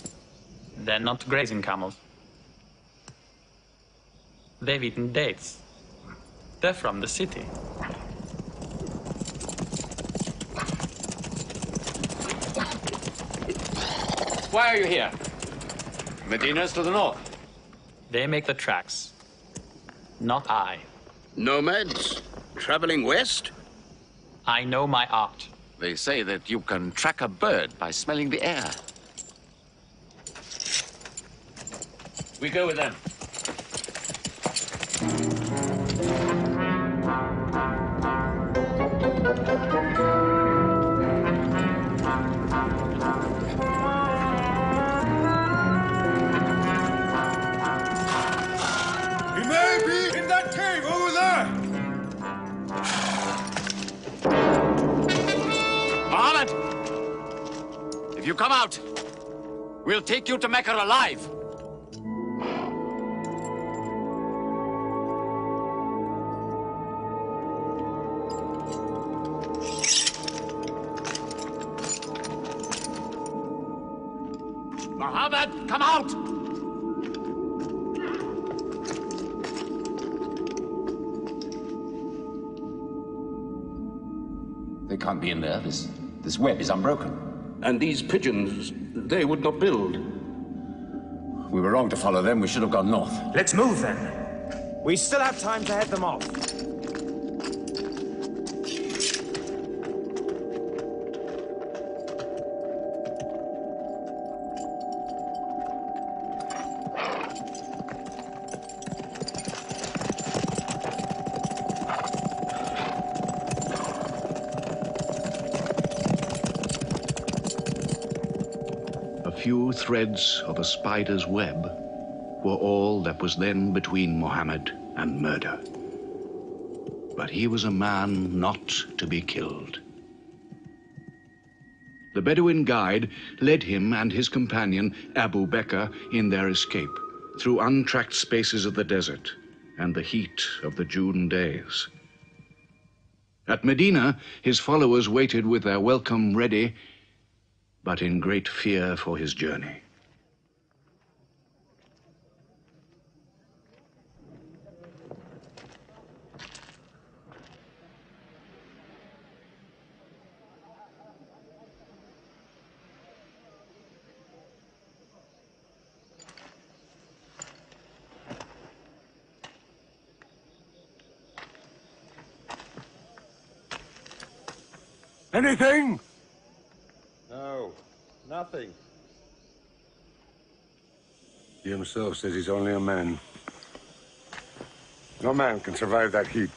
They're not grazing camels. They've eaten dates. They're from the city. Why are you here? Medina's to the north. They make the tracks, not I. Nomads? Traveling west? I know my art. They say that you can track a bird by smelling the air. We go with them. He may be in that cave over there. Muhammad! If you come out, we'll take you to Mecca alive. Muhammad, come out! They can't be in there. This web is unbroken. And these pigeons, they would not build. We were wrong to follow them. We should have gone north. Let's move then. We still have time to head them off. A few threads of a spider's web were all that was then between Mohammed and murder. But he was a man not to be killed. The Bedouin guide led him and his companion, Abu Bakr, in their escape through untracked spaces of the desert and the heat of the June days. At Medina, his followers waited with their welcome ready, but in great fear for his journey. Anything? No, nothing. He himself says he's only a man. No man can survive that heat.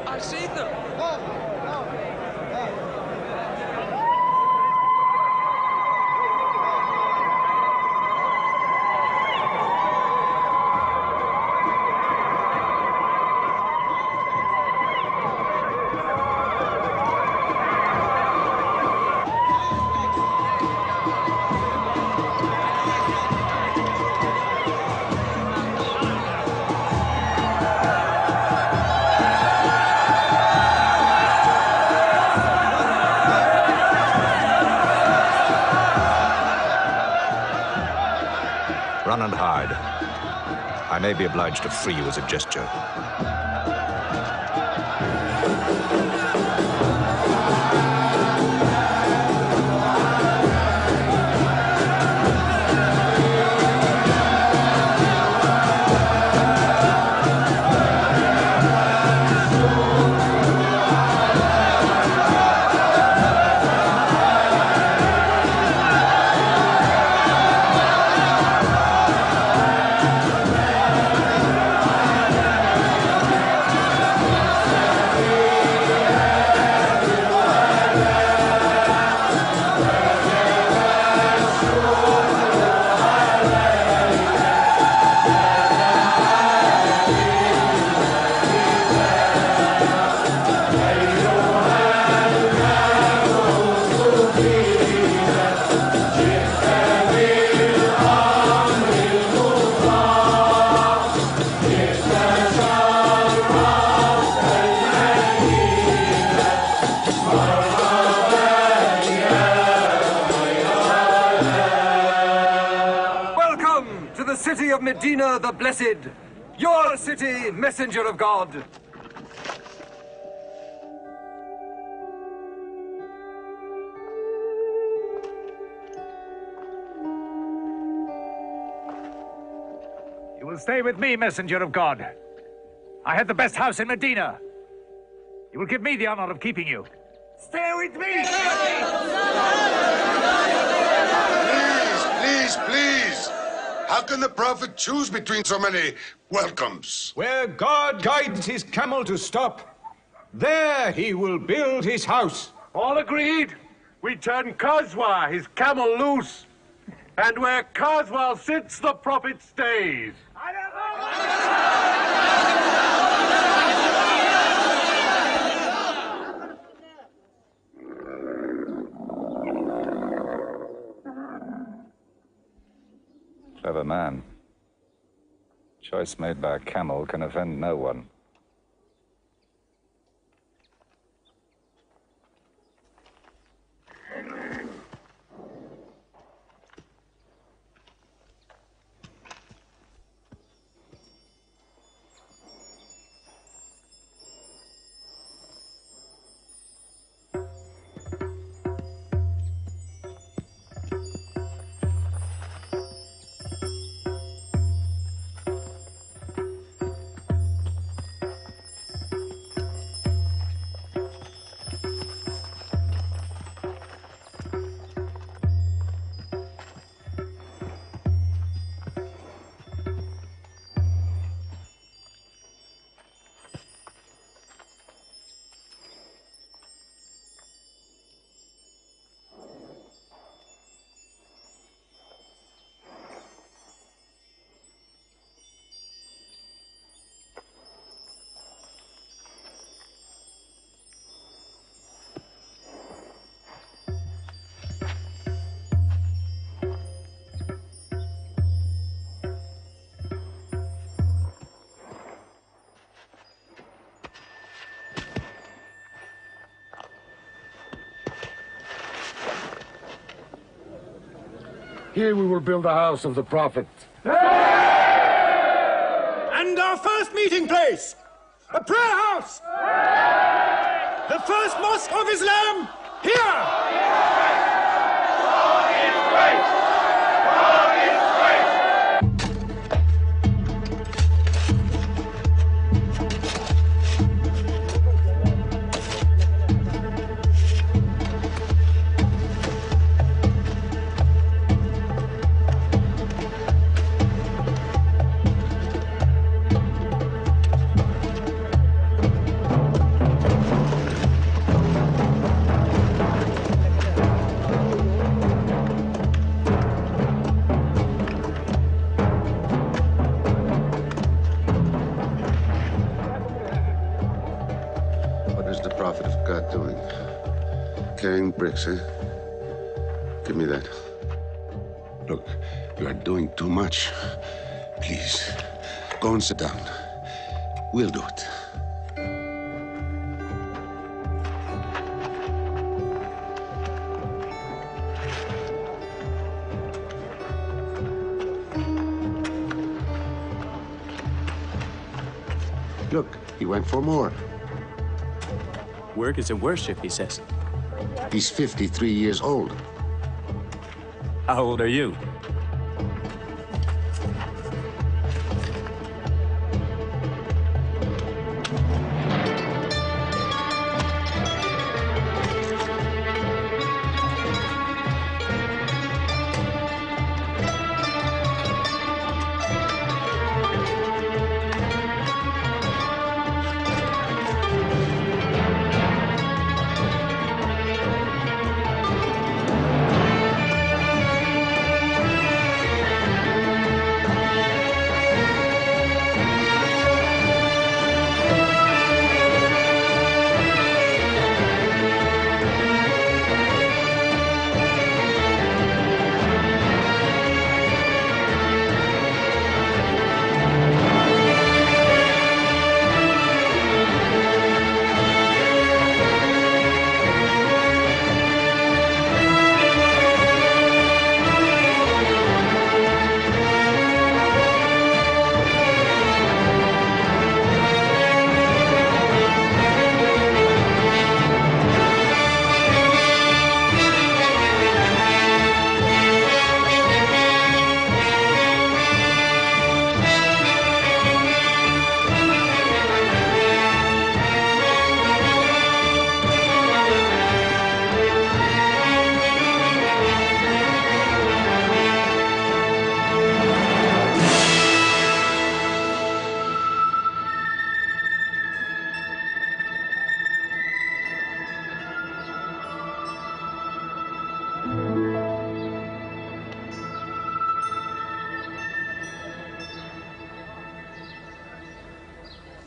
I see them. Run and hide. I may be obliged to free you as a gesture. City of Medina the Blessed, your city, messenger of God. You will stay with me, messenger of God. I have the best house in Medina. You will give me the honor of keeping you. Stay with me! Please! How can the Prophet choose between so many welcomes? Where God guides his camel to stop, there he will build his house. All agreed? We turn Qazwa, his camel, loose. And where Qazwa sits, the Prophet stays. Clever man. Choice made by a camel can offend no one. Here we will build the house of the Prophet. And our first meeting place, a prayer house. The first mosque of Islam, here. God is great. God is great. Carrying bricks, eh? Give me that. Look, you are doing too much. Please, go and sit down. We'll do it. Look, he went for more. Work is a worship, he says. He's 53 years old. How old are you?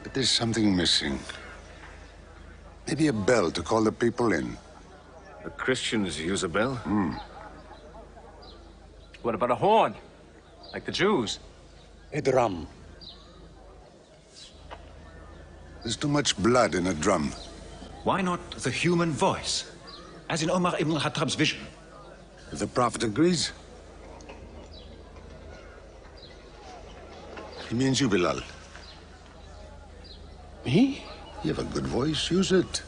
But there's something missing. Maybe a bell to call the people in. The Christians use a bell? What about a horn? Like the Jews? A drum. There's too much blood in a drum. Why not the human voice? As in Omar ibn al-Khattab's vision. If the Prophet agrees. He means you, Bilal. Me? You have a good voice. Use it.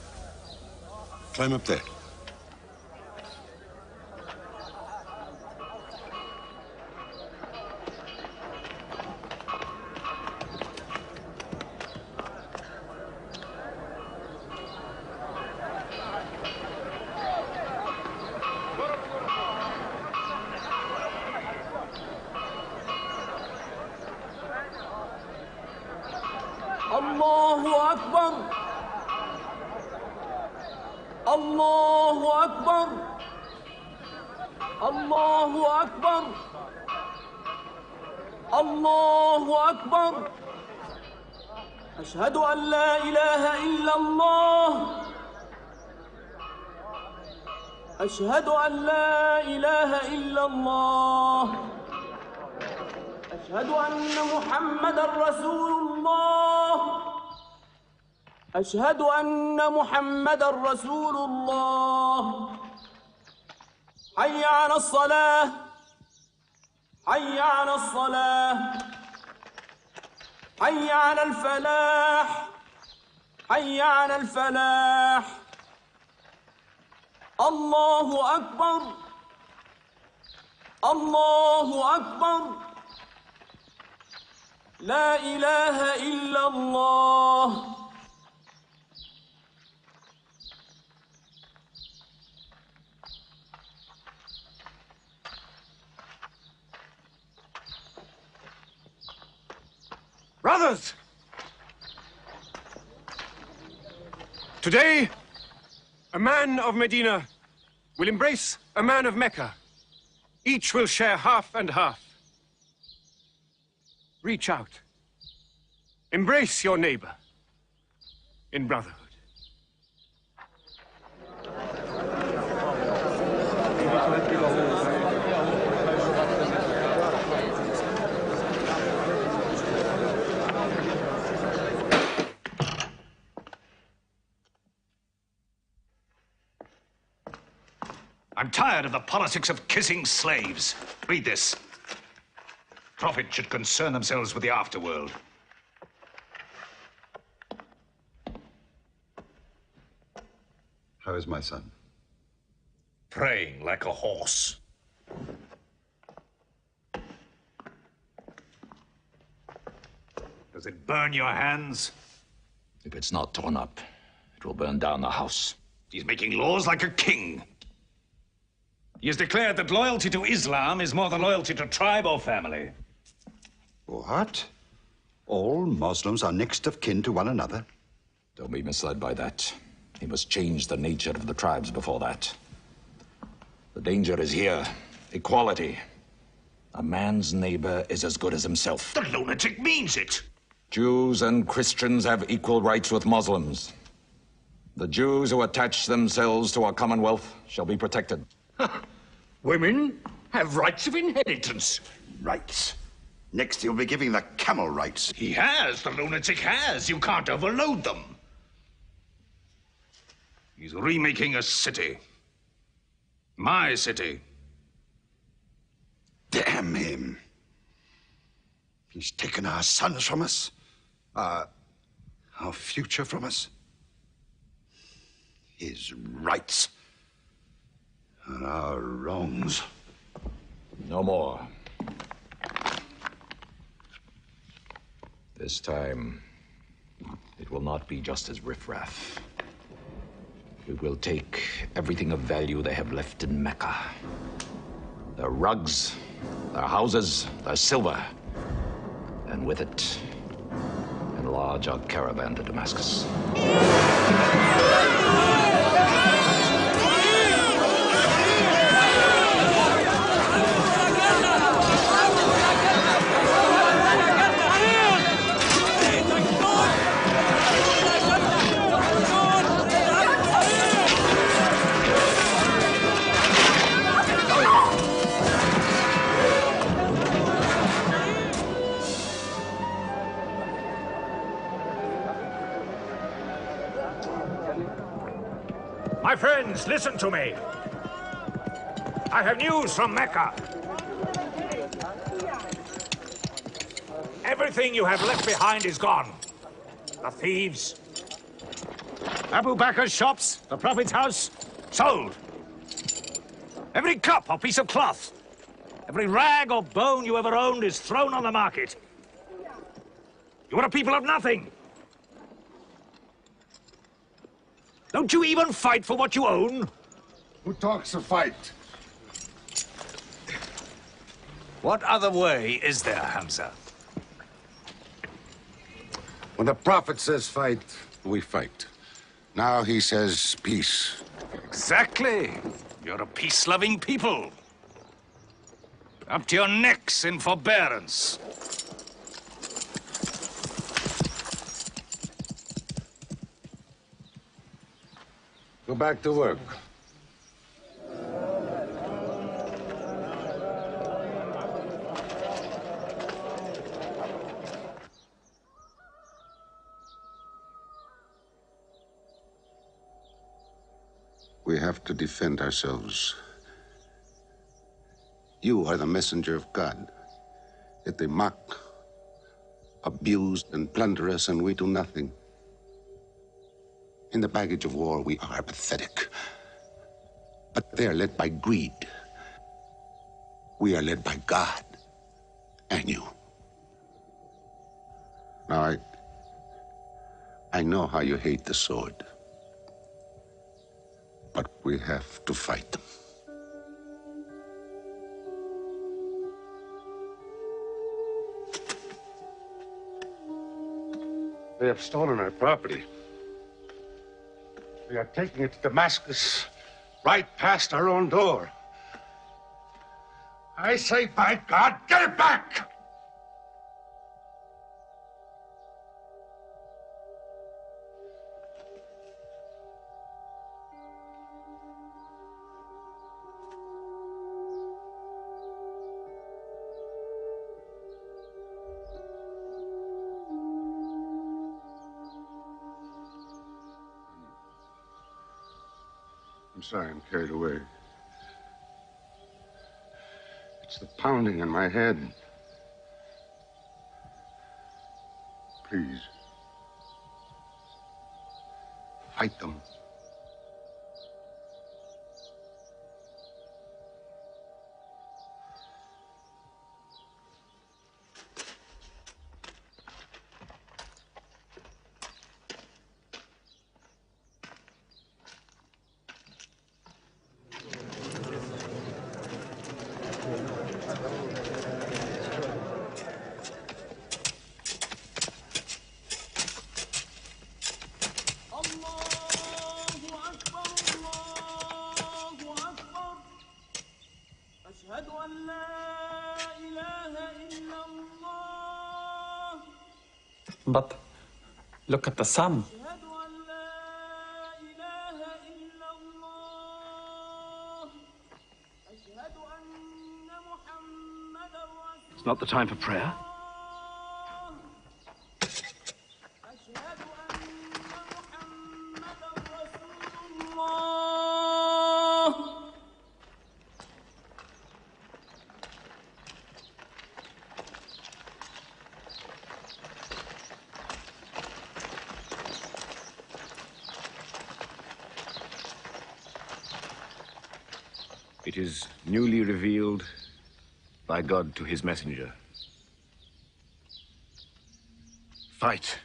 Climb up there. الله أكبر الله أكبر الله أكبر الله أكبر أشهد أن لا إله إلا الله أشهد أن لا إله إلا الله أشهد أن محمدًا رسول الله أشهد أن محمدًا رسول الله حي على الصلاة حي على الصلاة حي على الفلاح حي على الفلاح الله أكبر الله أكبر لا إله إلا الله Brothers! Today, a man of Medina will embrace a man of Mecca. Each will share half and half. Reach out. Embrace your neighbor in brotherhood. I'm tired of the politics of kissing slaves. Read this. Prophets should concern themselves with the afterworld. How is my son? Praying like a horse. Does it burn your hands? If it's not torn up, it will burn down the house. He's making laws like a king. He has declared that loyalty to Islam is more than loyalty to tribe or family. What? All Muslims are next of kin to one another? Don't be misled by that. He must change the nature of the tribes before that. The danger is here. Equality. A man's neighbor is as good as himself. The lunatic means it. Jews and Christians have equal rights with Muslims. The Jews who attach themselves to our commonwealth shall be protected. Women have rights of inheritance. Rights? Next he'll be giving the camel rights. He has. The lunatic has. You can't overload them. He's remaking a city. My city. Damn him. He's taken our sons from us. Our future from us. His rights and our wrongs. No more. This time, it will not be just as riffraff. We will take everything of value they have left in Mecca. Their rugs, their houses, their silver. And with it, enlarge our caravan to Damascus. My friends, listen to me. I have news from Mecca. Everything you have left behind is gone. The thieves, Abu Bakr's shops, the Prophet's house, sold. Every cup or piece of cloth, every rag or bone you ever owned is thrown on the market. You are a people of nothing. Don't you even fight for what you own? Who talks of fight? What other way is there, Hamza? When the Prophet says fight, we fight. Now he says peace. Exactly. You're a peace-loving people. Up to your necks in forbearance. Go back to work. We have to defend ourselves. You are the messenger of God. Yet they mock, abuse, and plunder us, and we do nothing. In the baggage of war, we are pathetic. But they are led by greed. We are led by God and you. Now, I know how you hate the sword. But we have to fight them. They have stolen our property. We are taking it to Damascus, right past our own door. I say, by God, get it back! I'm sorry, I'm carried away. It's the pounding in my head. Please. Fight them. But look at the sun. It's not the time for prayer. It is newly revealed by God to his messenger. Fight.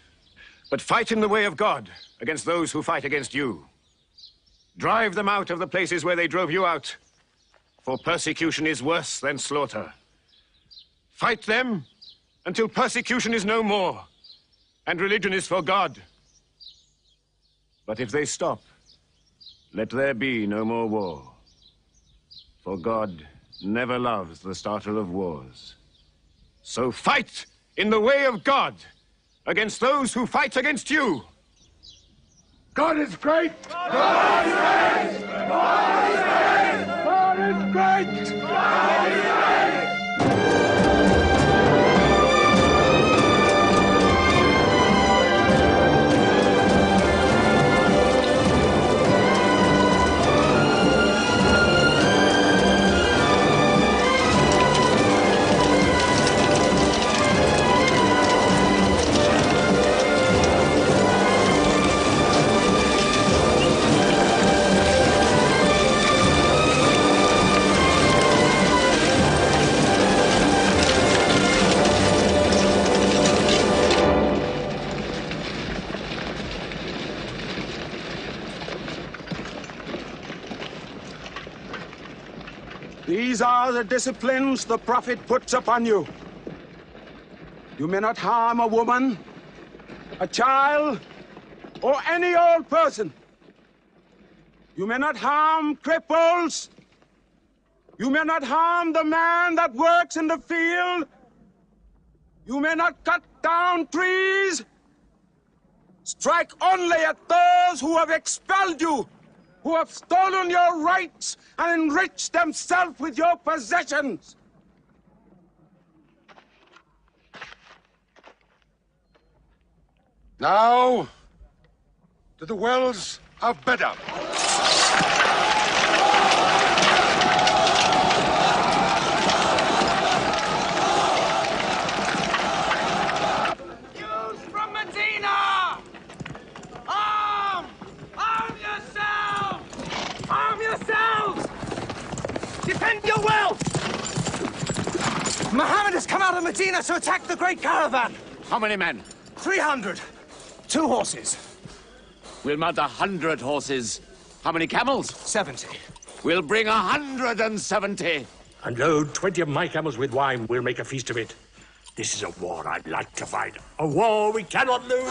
But fight in the way of God against those who fight against you. Drive them out of the places where they drove you out, for persecution is worse than slaughter. Fight them until persecution is no more and religion is for God. But if they stop, let there be no more war. For God never loves the starter of wars. So fight in the way of God against those who fight against you. God is great! God is great! God is great! God is great! God is great! These are the disciplines the Prophet puts upon you. You may not harm a woman, a child, or any old person. You may not harm cripples. You may not harm the man that works in the field. You may not cut down trees. Strike only at those who have expelled you, who have stolen your rights and enriched themselves with your possessions. Now, to the wells of Bedr. Jews from Medina! Arm! Arm yourselves! Arm yourselves! Defend your wealth! Muhammad has come out of Medina to attack the great caravan. How many men? 300. 2 horses. We'll mount 100 horses. How many camels? 70. We'll bring 170. And load 20 of my camels with wine. We'll make a feast of it. This is a war I'd like to fight. A war we cannot lose.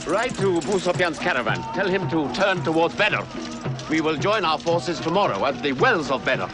Write to Abu Sufyan's caravan. Tell him to turn towards Bedr. We will join our forces tomorrow at the wells of Bedr.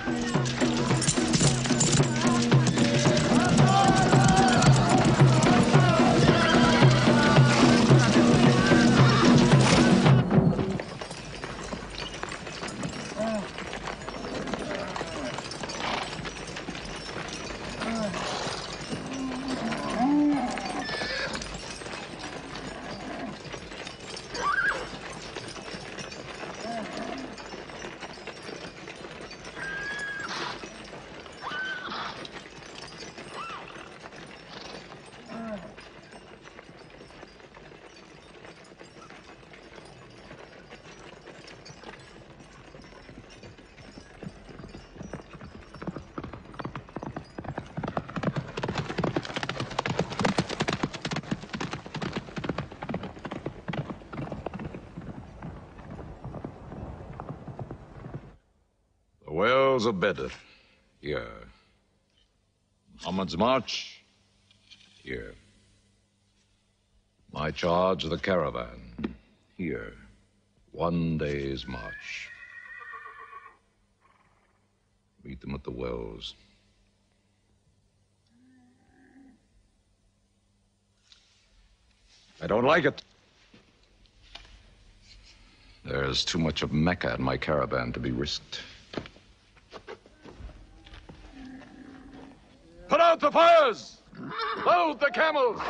walls of Bedr. Here. Muhammad's march. Here. My charge of the caravan. Here. 1 day's march. Meet them at the wells. I don't like it. There's too much of Mecca in my caravan to be risked. Put out the fires! Load the camels!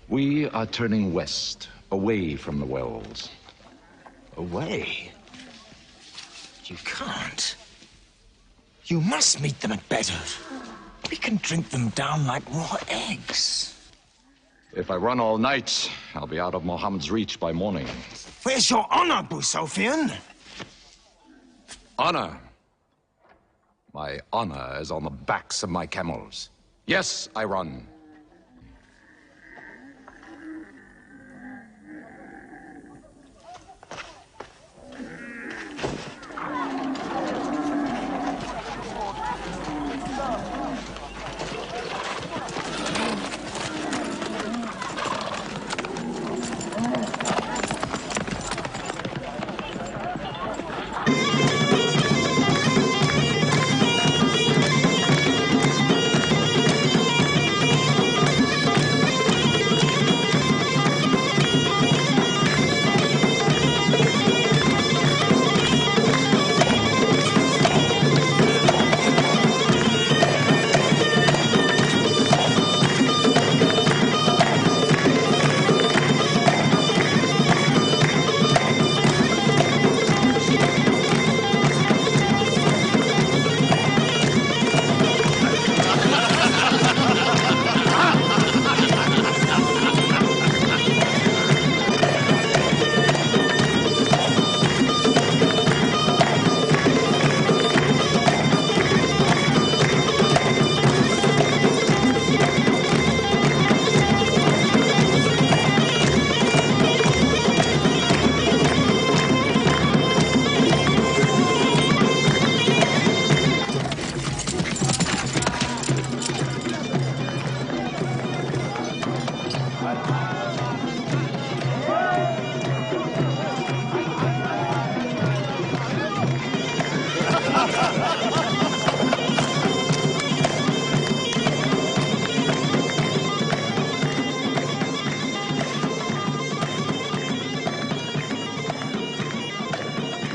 We are turning west, away from the wells. Away? You can't. You must meet them at Bedr. We can drink them down like raw eggs. If I run all night, I'll be out of Muhammad's reach by morning. Where's your honor, Abu Sufyan? Honor? My honor is on the backs of my camels. Yes, I run.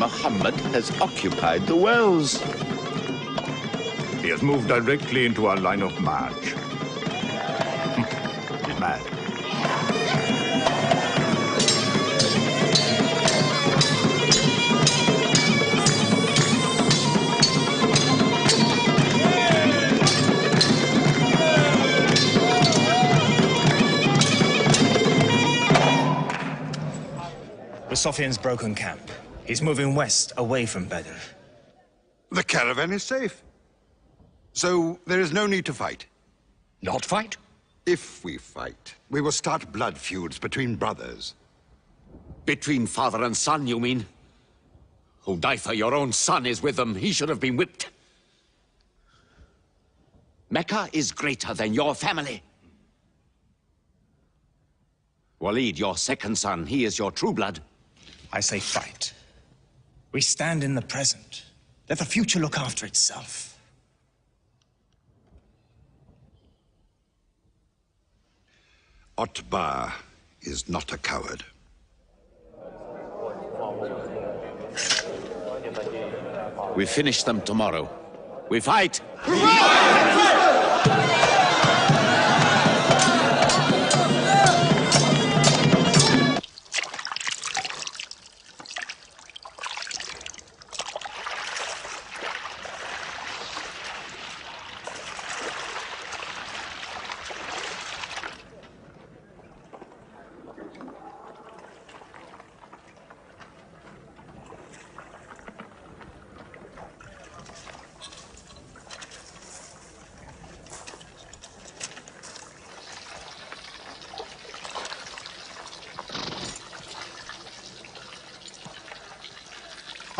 Muhammad has occupied the wells. He has moved directly into our line of march. He's mad. Sufyan's broken camp. He's moving west, away from Bedr. The caravan is safe. So there is no need to fight. Not fight? If we fight, we will start blood feuds between brothers. Between father and son, you mean? Hudayfa, your own son, is with them. He should have been whipped. Mecca is greater than your family. Walid, your second son, he is your true blood. I say fight. We stand in the present. Let the future look after itself. Utbah is not a coward. We finish them tomorrow. We fight!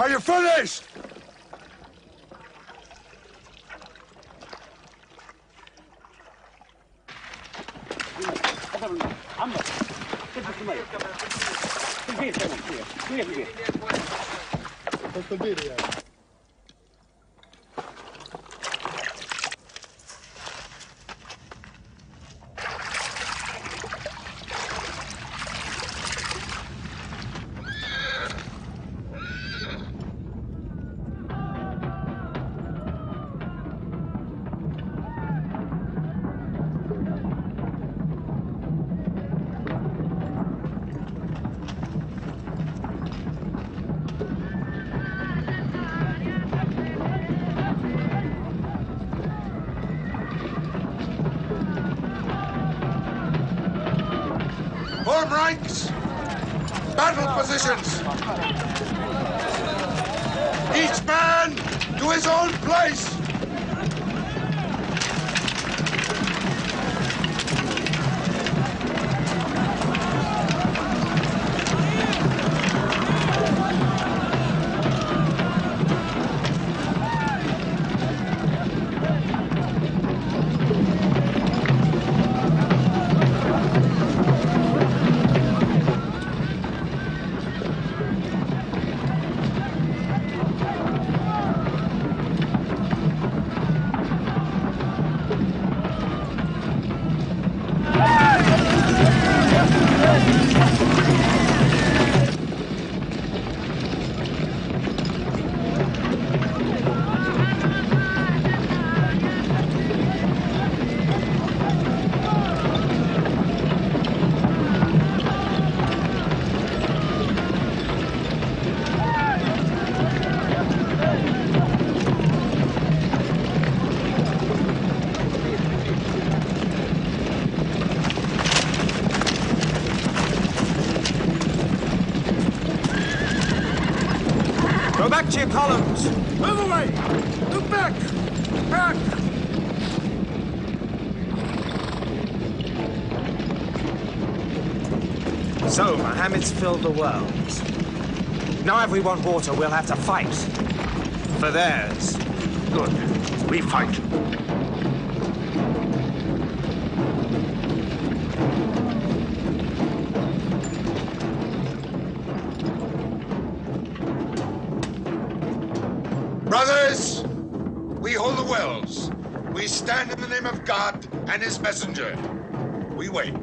Are you finished? Form ranks! Battle positions! Each man to his own place! Go back to your columns! Move away! Look back! Back! So, Mohammed's filled the world. Now if we want water, we'll have to fight. For theirs. Good. We fight. Brothers, we hold the wells. We stand in the name of God and his messenger. We wait.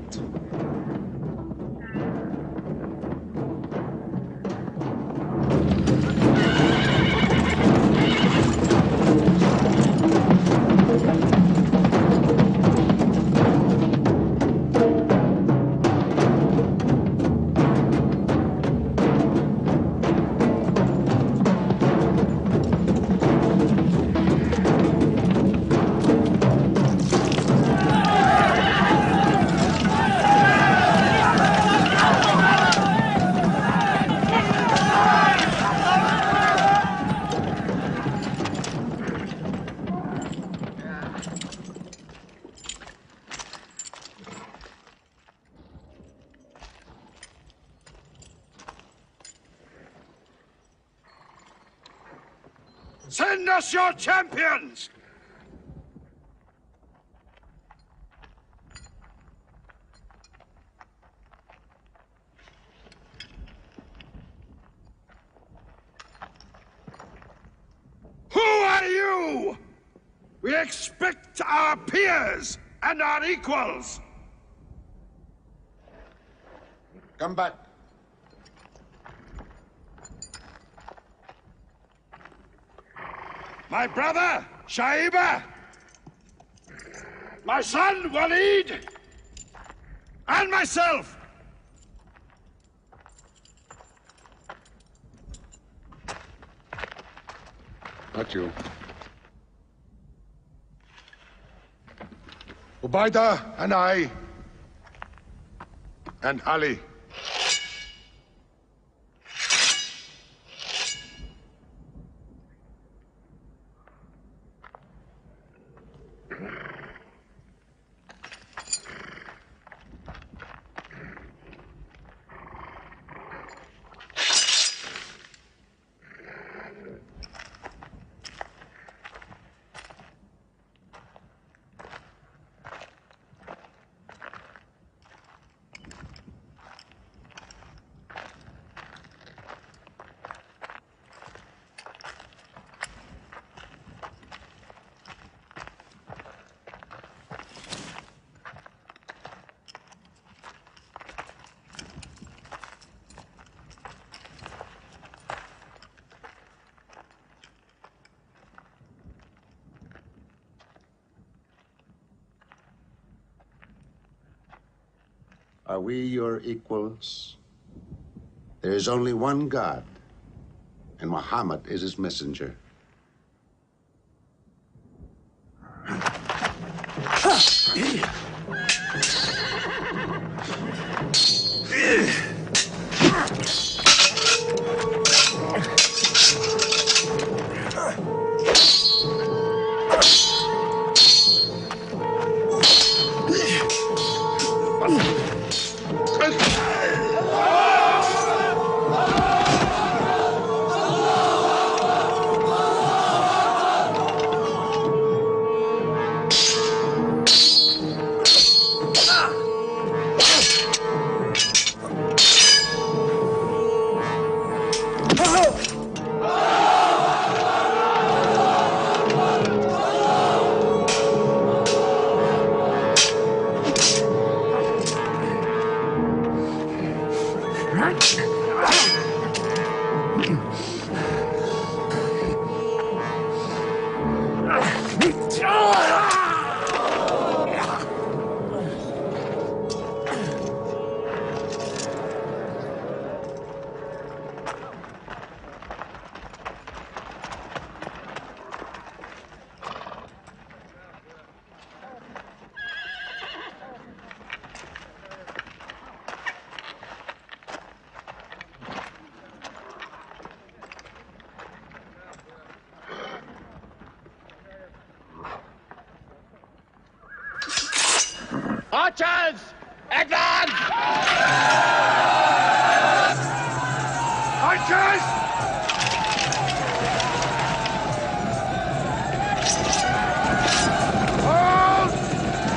Send us your champions! Who are you? We expect our peers and our equals. Come back. My brother, Shaiba. My son, Walid. And myself. Not you. Ubaidah and I. And Ali. Are we your equals? There is only one God, and Muhammad is his messenger. Archers! Advance! Archers! Hold!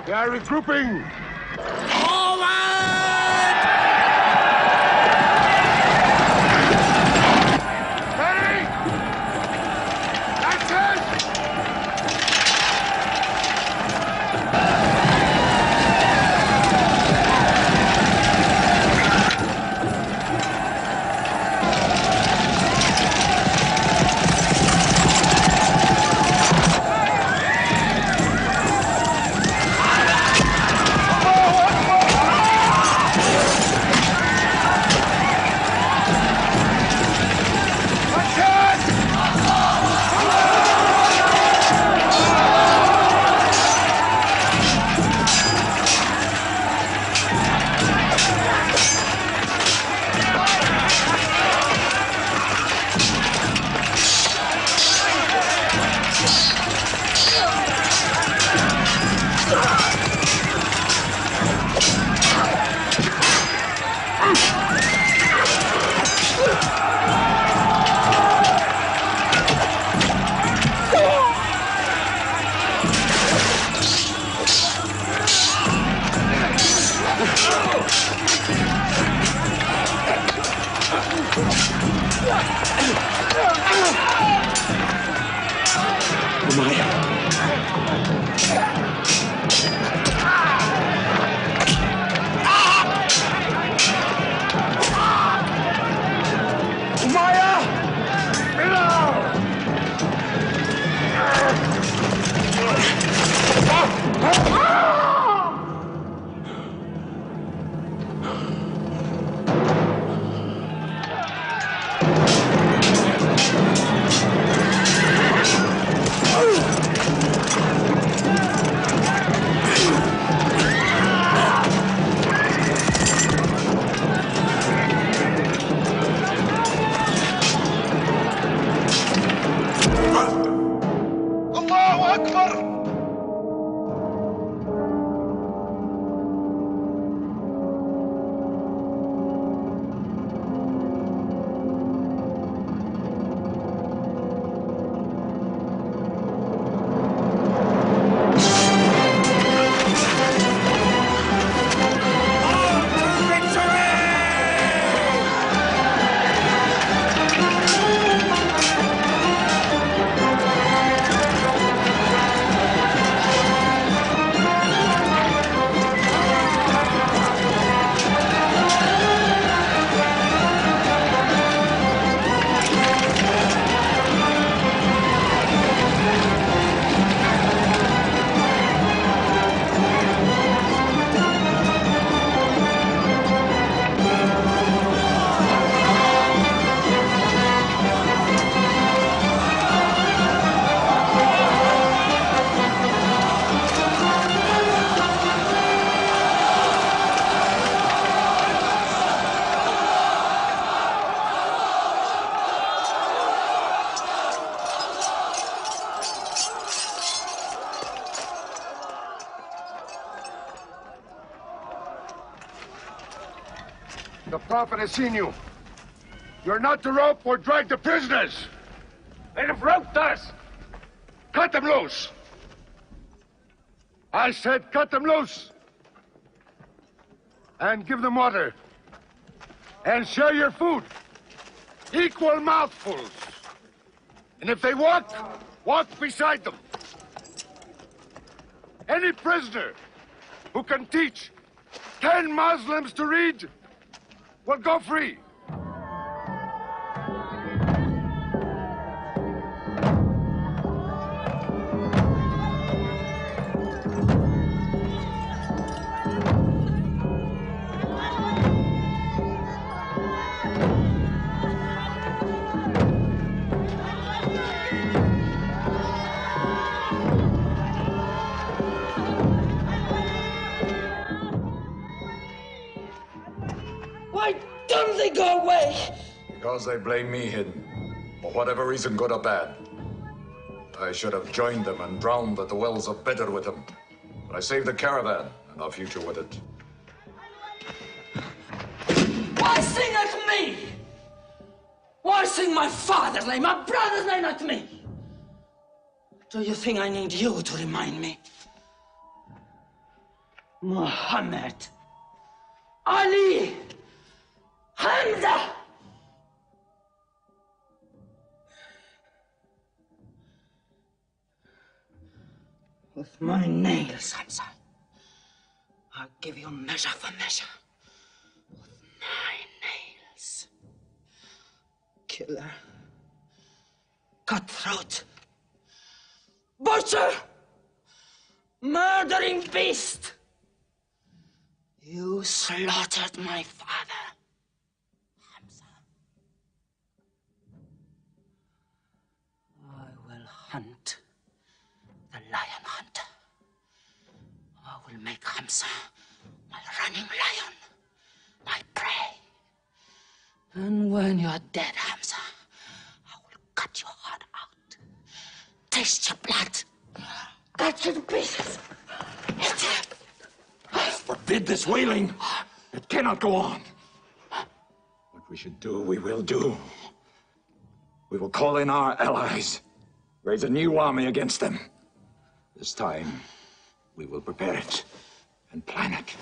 They are regrouping! أكبر. The Prophet has seen you. You're not to rope or drag the prisoners. They have roped us. Cut them loose. I said cut them loose. And give them water. And share your food. Equal mouthfuls. And if they walk, walk beside them. Any prisoner who can teach 10 Muslims to read will go free. Why don't they go away? Because they blame me, Hidden. For whatever reason, good or bad. I should have joined them and drowned at the wells of Bedr with them. But I saved the caravan and our future with it. Why sing at me? Why sing my father's name, my brother's name at me? Do you think I need you to remind me? Muhammad, Ali, Hamza! With my nails, Hamza, I'll give you measure for measure. With my nails. Killer. Cutthroat. Butcher! Murdering beast! You slaughtered my father, Hamza. I will hunt the lion hunter. I will make Hamza my running lion, my prey. And when you're dead, Hamza, I will cut your heart out, taste your blood, cut you to pieces, eat it. Forbid this wailing. It cannot go on. What we should do, we will do. We will call in our allies, raise a new army against them. This time, we will prepare it and plan it.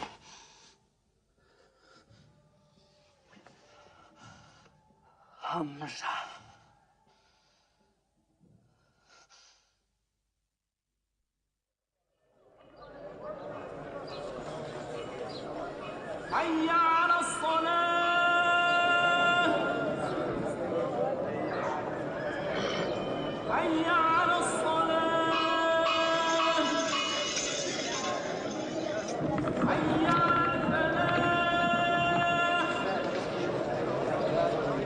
Hamza. حي على الصلاة حي على الصلاة حي على الفلاح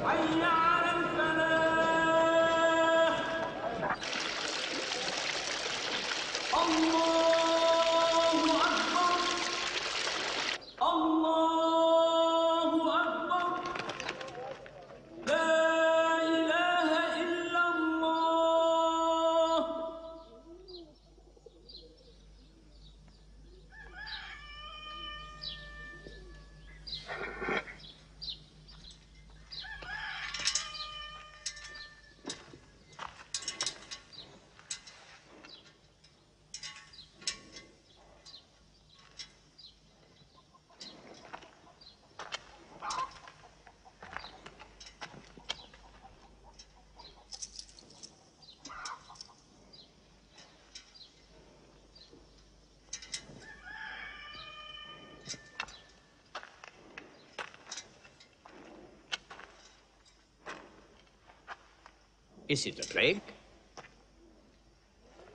حي على الفلاح الله أكبر الله أكبر لا إله إلا الله Is it a plague?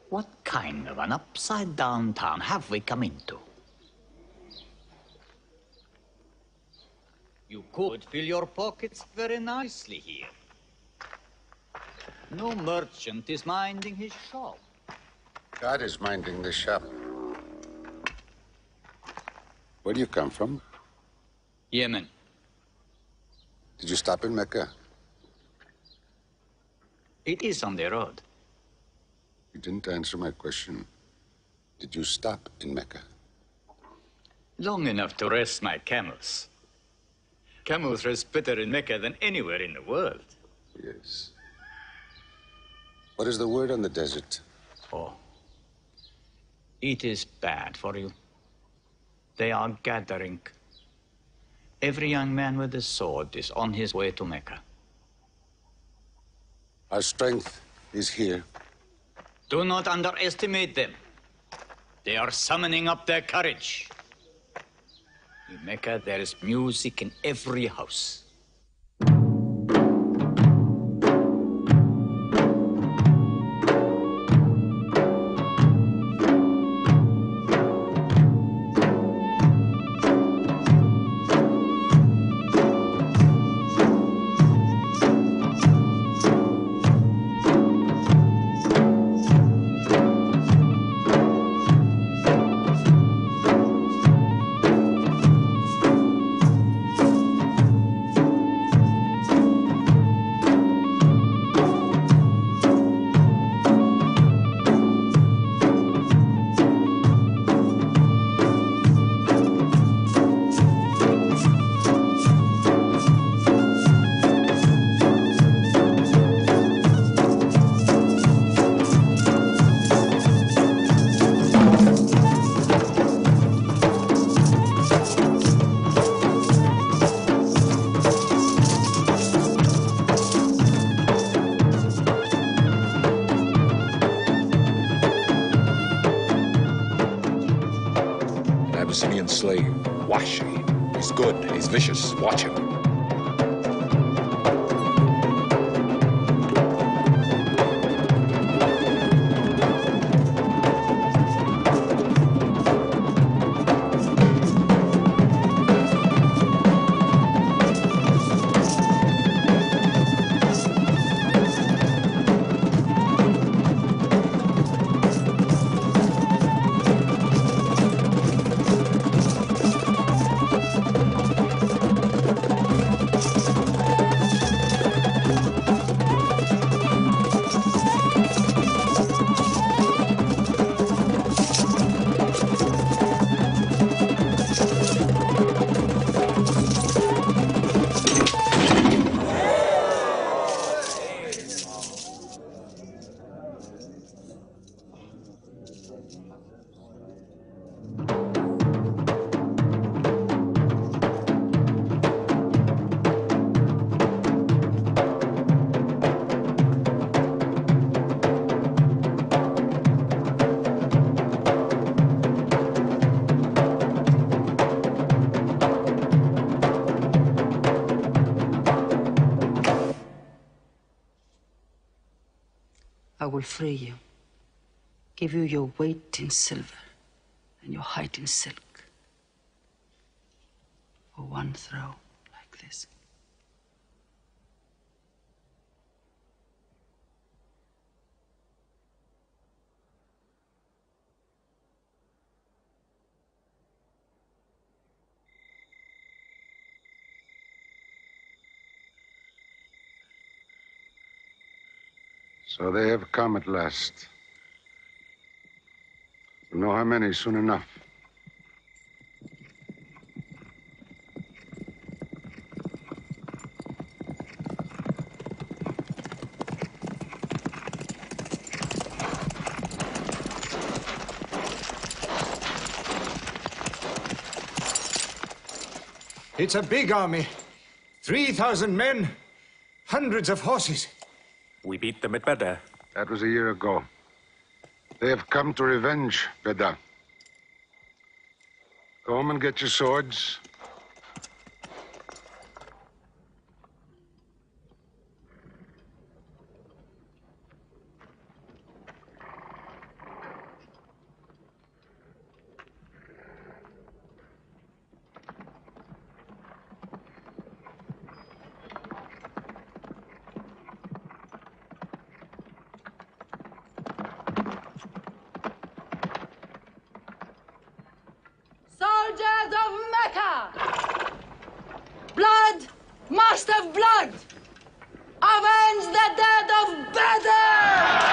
What kind of an upside-down town have we come into? You could fill your pockets very nicely here. No merchant is minding his shop. God is minding the shop. Where do you come from? Yemen. Did you stop in Mecca? It is on the road. You didn't answer my question. Did you stop in Mecca? Long enough to rest my camels. Camels rest better in Mecca than anywhere in the world. Yes. What is the word on the desert? Oh. It is bad for you. They are gathering. Every young man with a sword is on his way to Mecca. Our strength is here. Do not underestimate them. They are summoning up their courage. In Mecca, there is music in every house. Abyssinian slave, Washi. He's good, he's vicious. Watch him. I will free you, give you your weight in silver and your height in silk for one throw like this. So they have come at last. We'll know how many soon enough. It's a big army. 3,000 men, hundreds of horses. We beat them at Badr. That was a year ago. They have come to revenge, Beda. Go home and get your swords. must have blood! Avenge the death of Badr!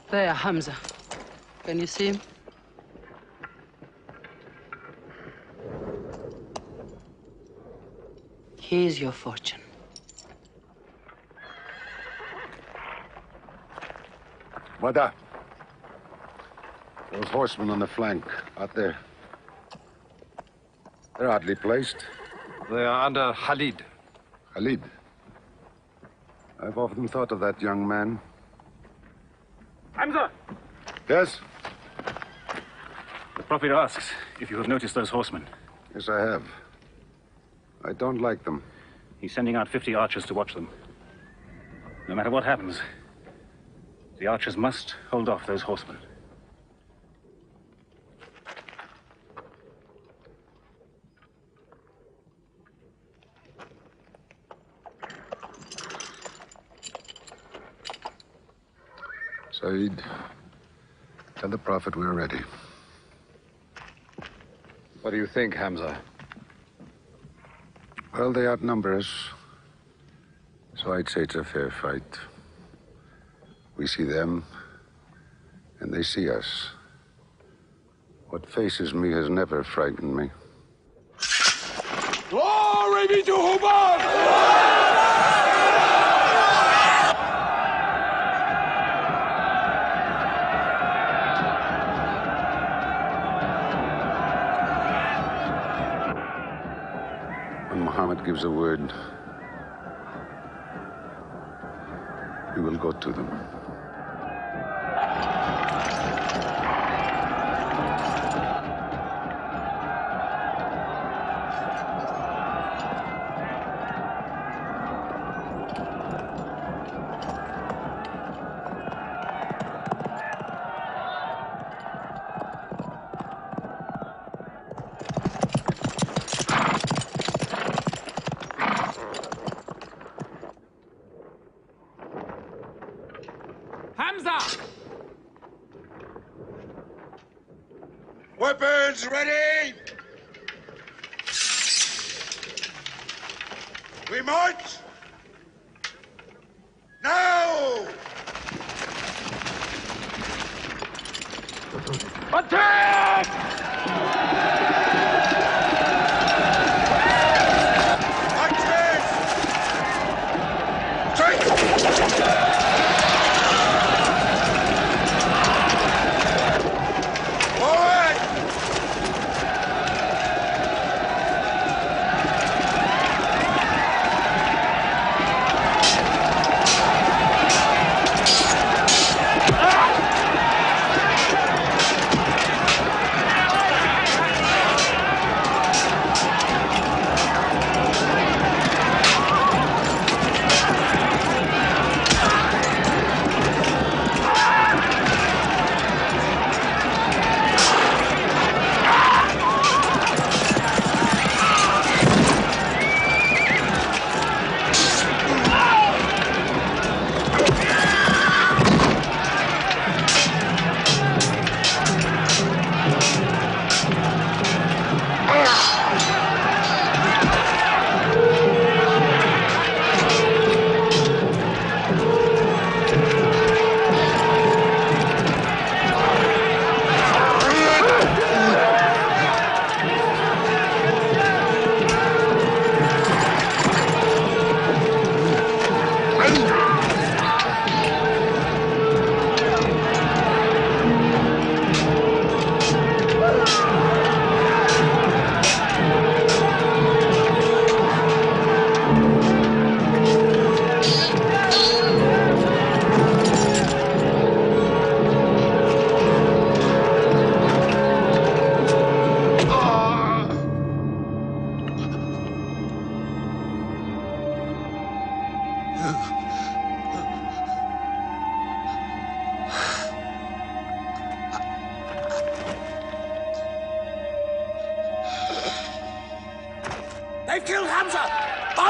There, Hamza. Can you see him? Here's your fortune. Wada. Those horsemen on the flank, out there. They're oddly placed. They are under Khalid. Khalid? I've often thought of that young man. Hamza! Yes? The Prophet asks if you have noticed those horsemen. Yes, I have. I don't like them. He's sending out 50 archers to watch them. No matter what happens, the archers must hold off those horsemen. Saeed, tell the Prophet we're ready. What do you think, Hamza? Well, they outnumber us, so I'd say it's a fair fight. We see them, and they see us. What faces me has never frightened me. Glory be to Hubbard! Muhammad gives a word, we will go to them. Weapons ready! We march! Now! Attack!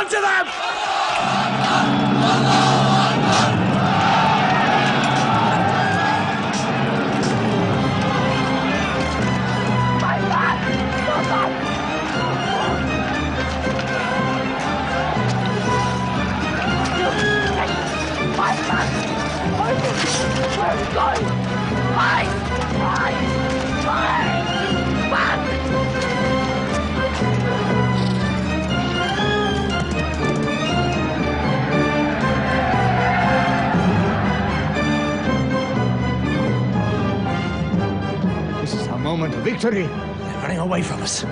on to them! This is our moment of victory. They're running away from us.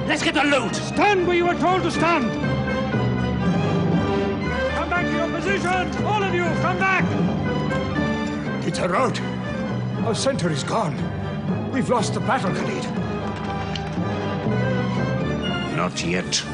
Let's get the loot! Stand where you were told to stand! Come back to your position! All of you, come back! It's a rout. Our center is gone. We've lost the battle, Khalid. Not yet.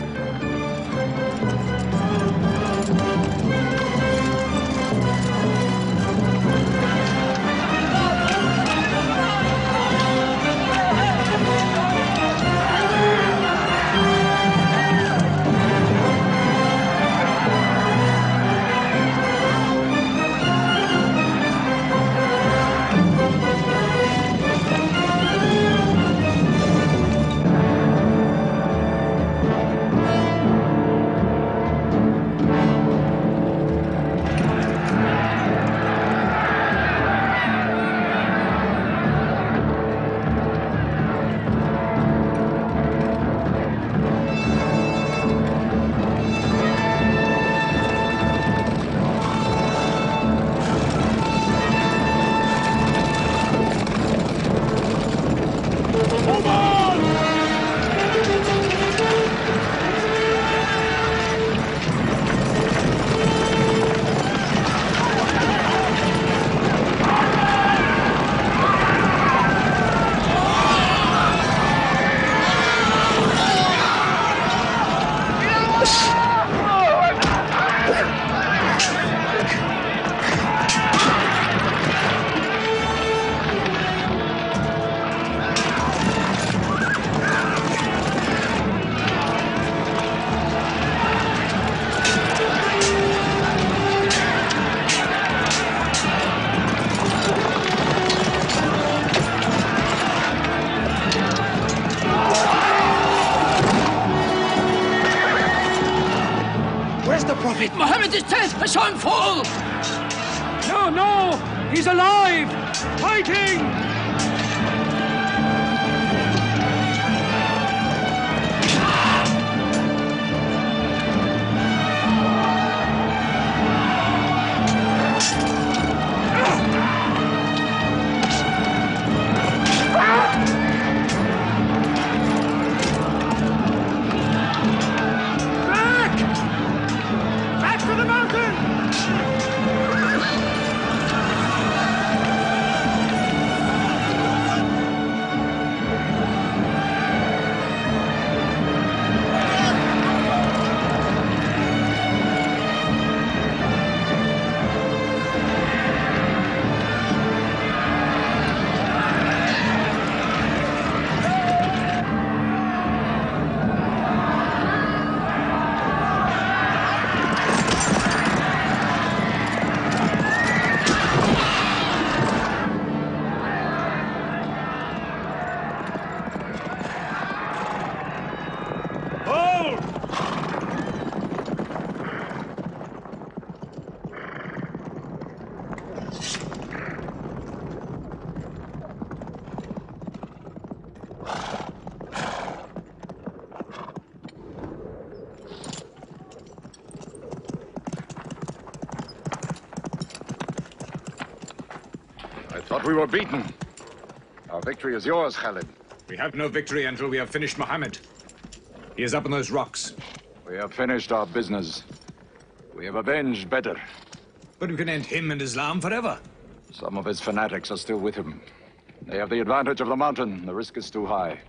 Mohammed is dead! I saw him fall! No! He's alive! Fighting! Back to the mountain! I thought we were beaten. Our victory is yours, Khalid. We have no victory until we have finished Muhammad. He is up on those rocks. We have finished our business. We have avenged Bedr. But we can end him and Islam forever. Some of his fanatics are still with him. They have the advantage of the mountain. The risk is too high.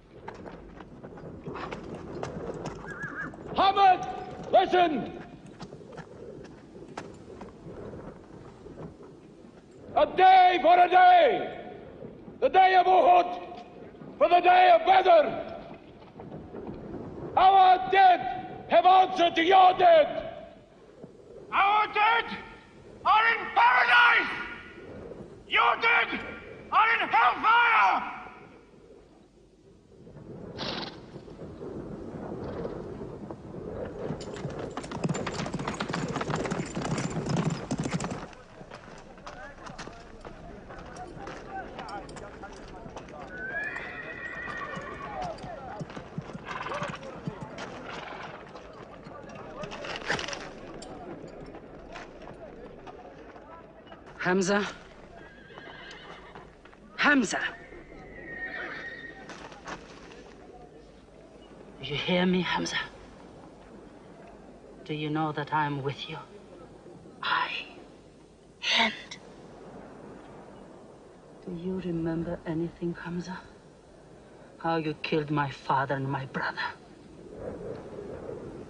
Muhammad, listen! A day for a day! The day of Uhud! For the day of Badr! Our dead have answered to your dead. Our dead are in paradise! Your dead are in hellfire! Hamza? Hamza! Do you hear me, Hamza? Do you know that I'm with you? And do you remember anything, Hamza? How you killed my father and my brother.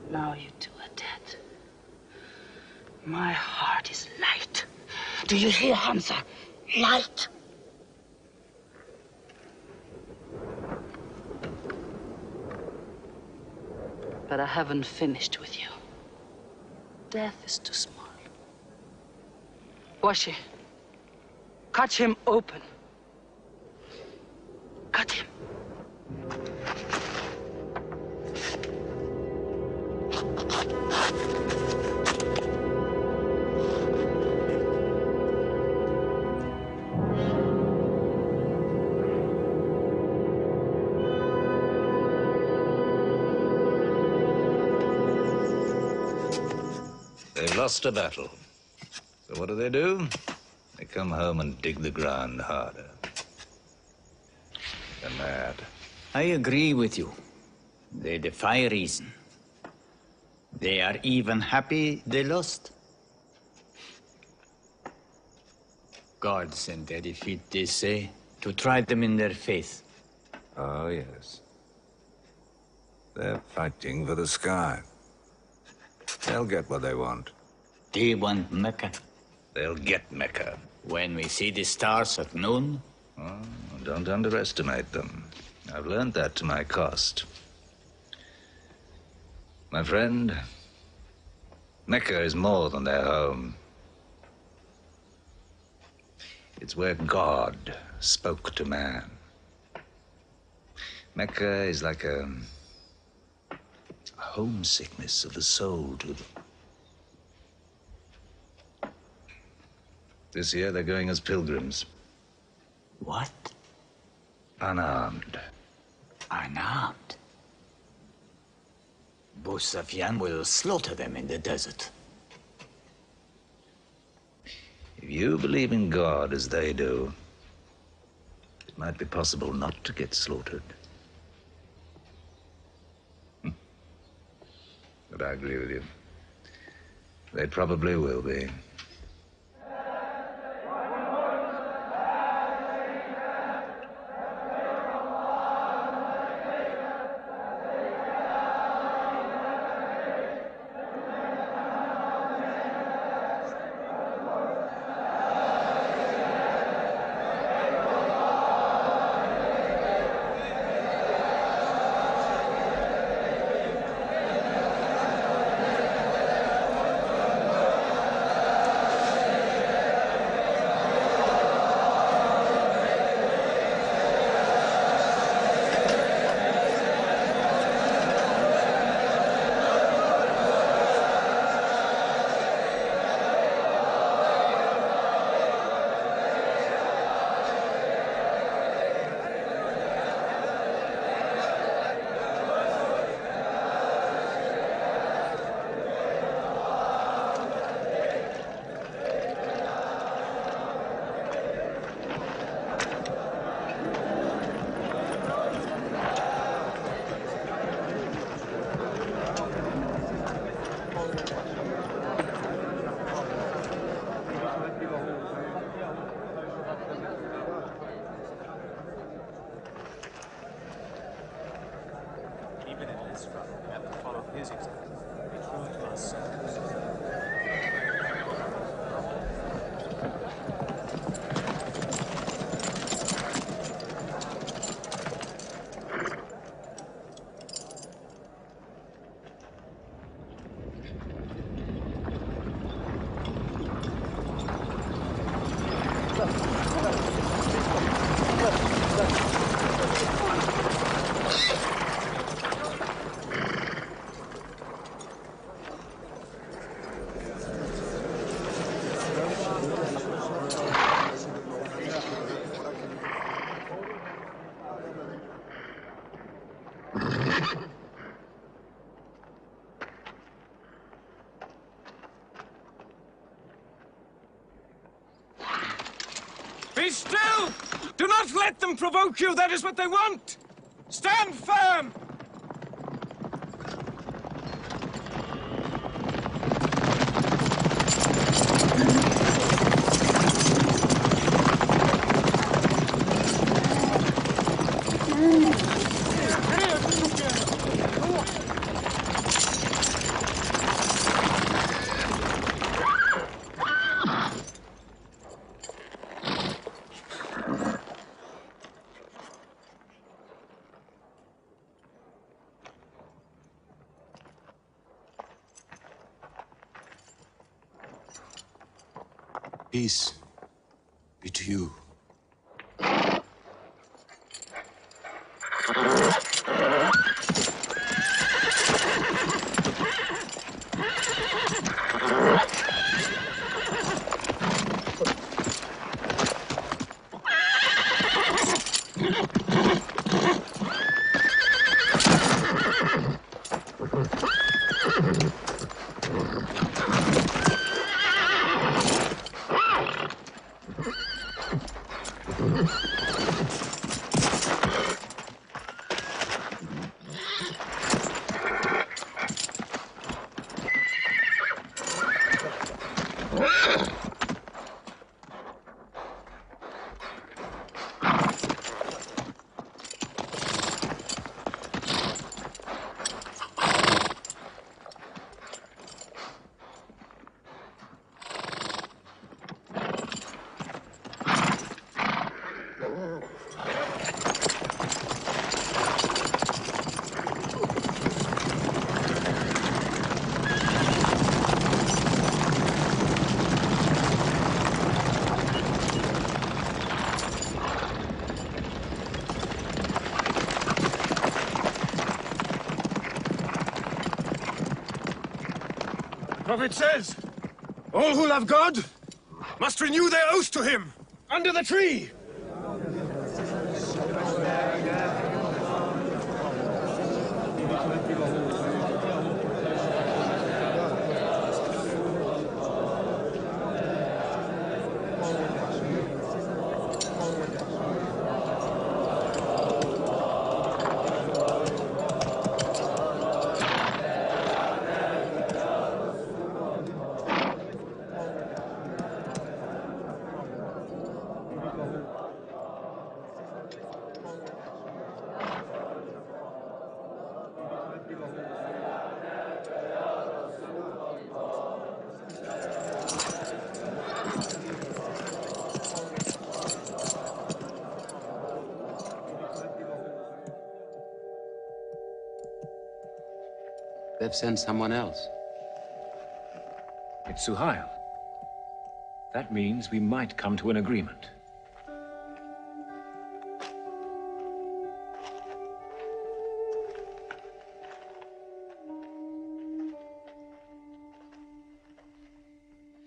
Now you two are dead. My heart is light. Do you hear, Hamza? Light. But I haven't finished with you. Death is too small. Washi, cut him open. Cut him. They've lost a battle. So what do? They come home and dig the ground harder. They're mad. I agree with you. They defy reason. They are even happy they lost. God sent their defeat, they say, to try them in their faith. Oh, yes. They're fighting for the sky. They'll get what they want. They want Mecca. They'll get Mecca. When we see the stars at noon? Oh, don't underestimate them. I've learned that to my cost. My friend, Mecca is more than their home. It's where God spoke to man. Mecca is like a homesickness of the soul to them. This year they're going as pilgrims. What? Unarmed. Unarmed? Abu Sufyan will slaughter them in the desert. If you believe in God as they do, it might be possible not to get slaughtered. But I agree with you. They probably will be. Be still! Do not let them provoke you. That is what they want. Stand firm! Peace be to you. The prophet says, all who love God must renew their oath to him under the tree. They've sent someone else. It's Suhail. That means we might come to an agreement.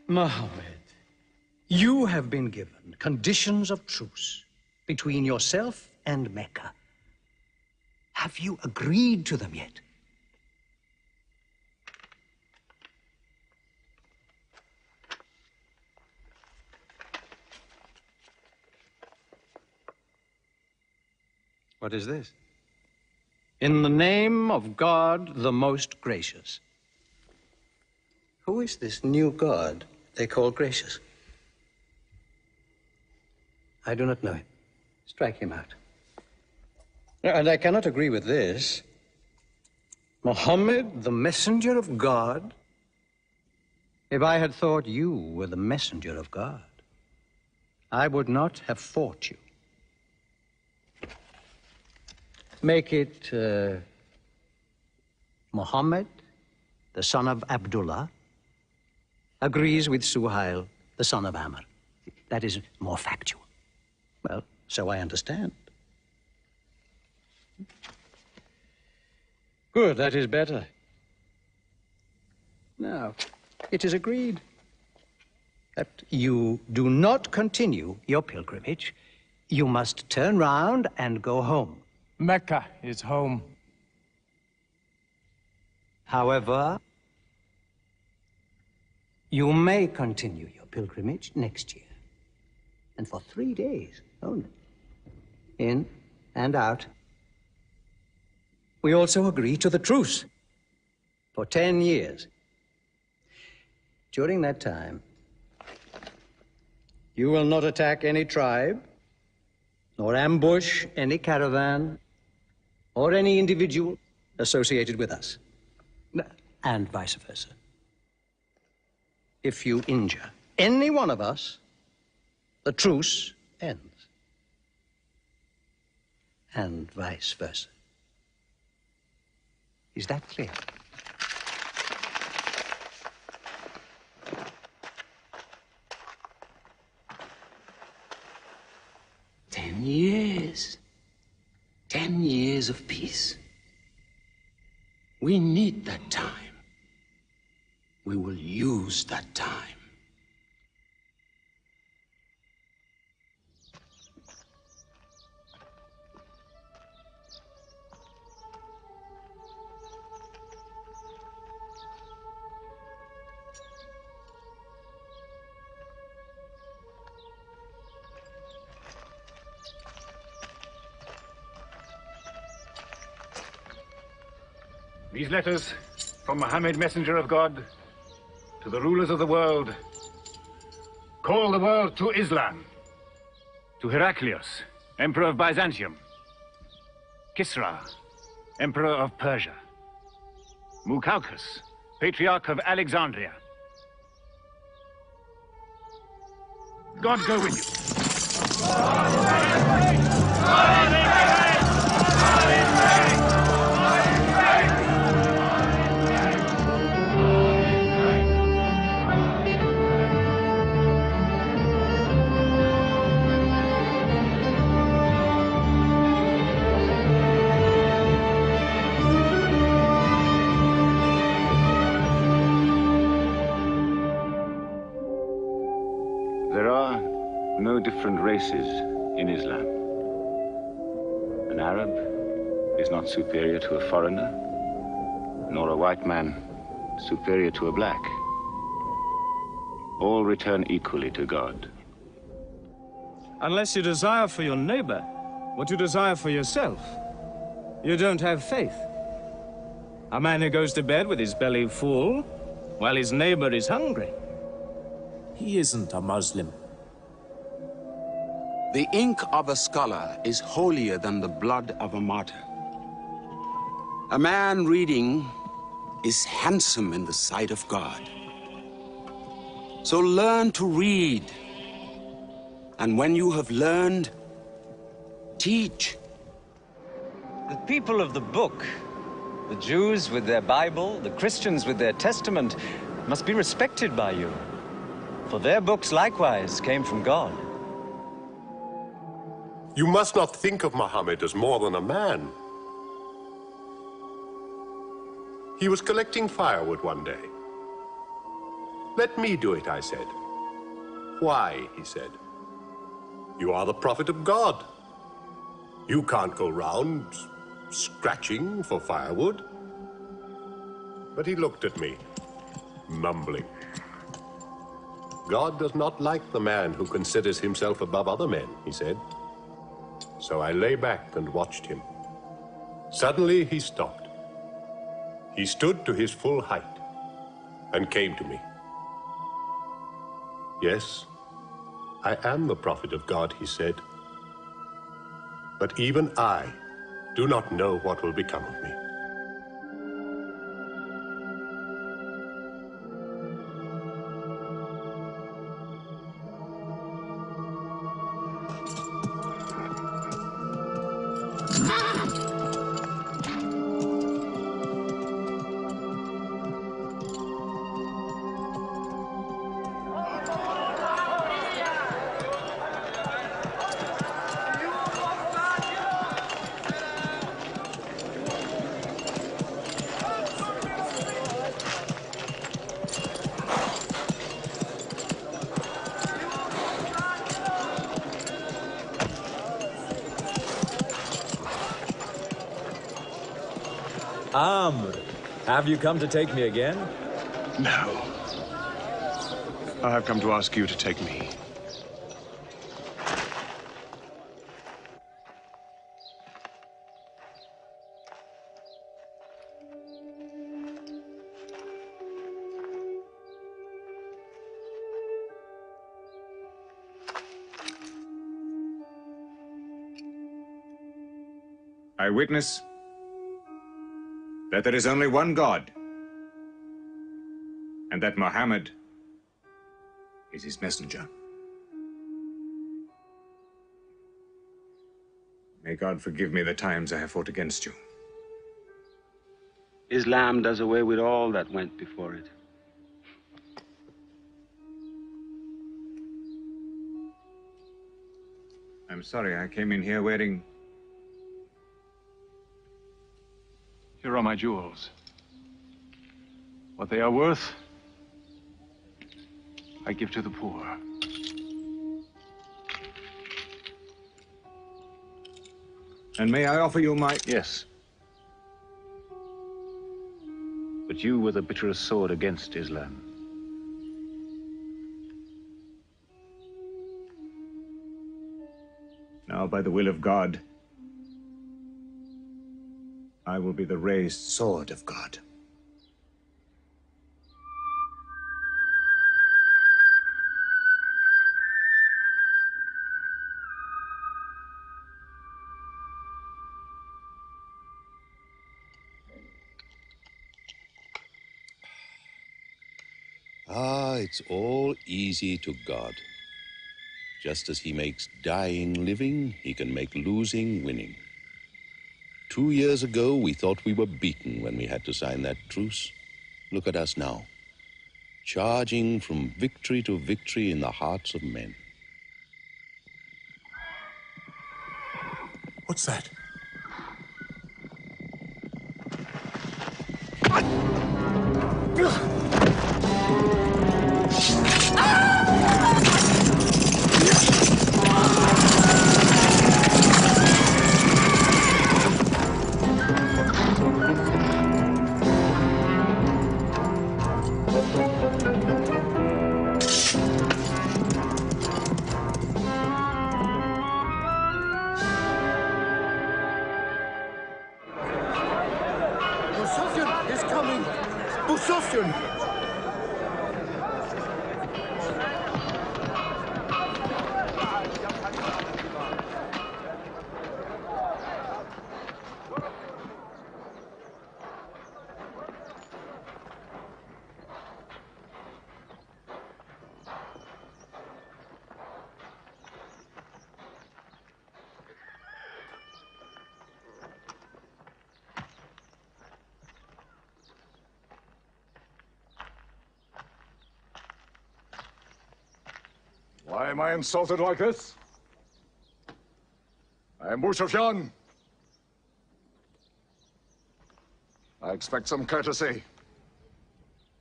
Mohammed, you have been given conditions of truce between yourself and Mecca. Have you agreed to them yet? What is this? In the name of God, the most gracious. Who is this new God they call gracious? I do not know him. Strike him out. And I cannot agree with this. Muhammad, the messenger of God? If I had thought you were the messenger of God, I would not have fought you. Make it Muhammad, the son of Abdullah, agrees with Suhail, the son of Amr. That is more factual. Well, so I understand. Good, that is better. Now, it is agreed that you do not continue your pilgrimage. You must turn round and go home. Mecca is home. However, you may continue your pilgrimage next year, and for 3 days only, in and out. We also agree to the truce for 10 years. During that time, you will not attack any tribe, nor ambush any caravan, or any individual associated with us, and vice versa. If you injure any one of us, the truce ends, and vice versa. Is that clear? Years. 10 years of peace. We need that time. We will use that time. These letters from Muhammad, messenger of God, to the rulers of the world, call the world to Islam, to Heraclius, emperor of Byzantium, Kisra, emperor of Persia, Mukaukis, patriarch of Alexandria. God go with you. There are no different races in Islam. An Arab is not superior to a foreigner, nor a white man superior to a black. All return equally to God. Unless you desire for your neighbor what you desire for yourself, you don't have faith. A man who goes to bed with his belly full while his neighbor is hungry. He isn't a Muslim. The ink of a scholar is holier than the blood of a martyr. A man reading is handsome in the sight of God. So learn to read. And when you have learned, teach. The people of the book, the Jews with their Bible, the Christians with their Testament, must be respected by you. For their books likewise came from God. You must not think of Muhammad as more than a man. He was collecting firewood one day. Let me do it, I said. Why, he said. You are the prophet of God. You can't go round scratching for firewood. But he looked at me, mumbling. God does not like the man who considers himself above other men, he said. So I lay back and watched him. Suddenly he stopped. He stood to his full height and came to me. Yes, I am the prophet of God, he said. But even I do not know what will become of me. Have you come to take me again? No. I have come to ask you to take me. I witness that there is only one God, and that Muhammad is his messenger. May God forgive me the times I have fought against you. Islam does away with all that went before it. I'm sorry, I came in here wearing... Here are my jewels. What they are worth, I give to the poor. And may I offer you my... Yes. But you were the bitterest sword against Islam. Now, by the will of God, I will be the raised sword of God. It's all easy to God. Just as he makes dying living, he can make losing winning. 2 years ago, we thought we were beaten when we had to sign that truce. Look at us now, charging from victory to victory in the hearts of men. What's that? Why am I insulted like this? I am Abu Sufyan. I expect some courtesy.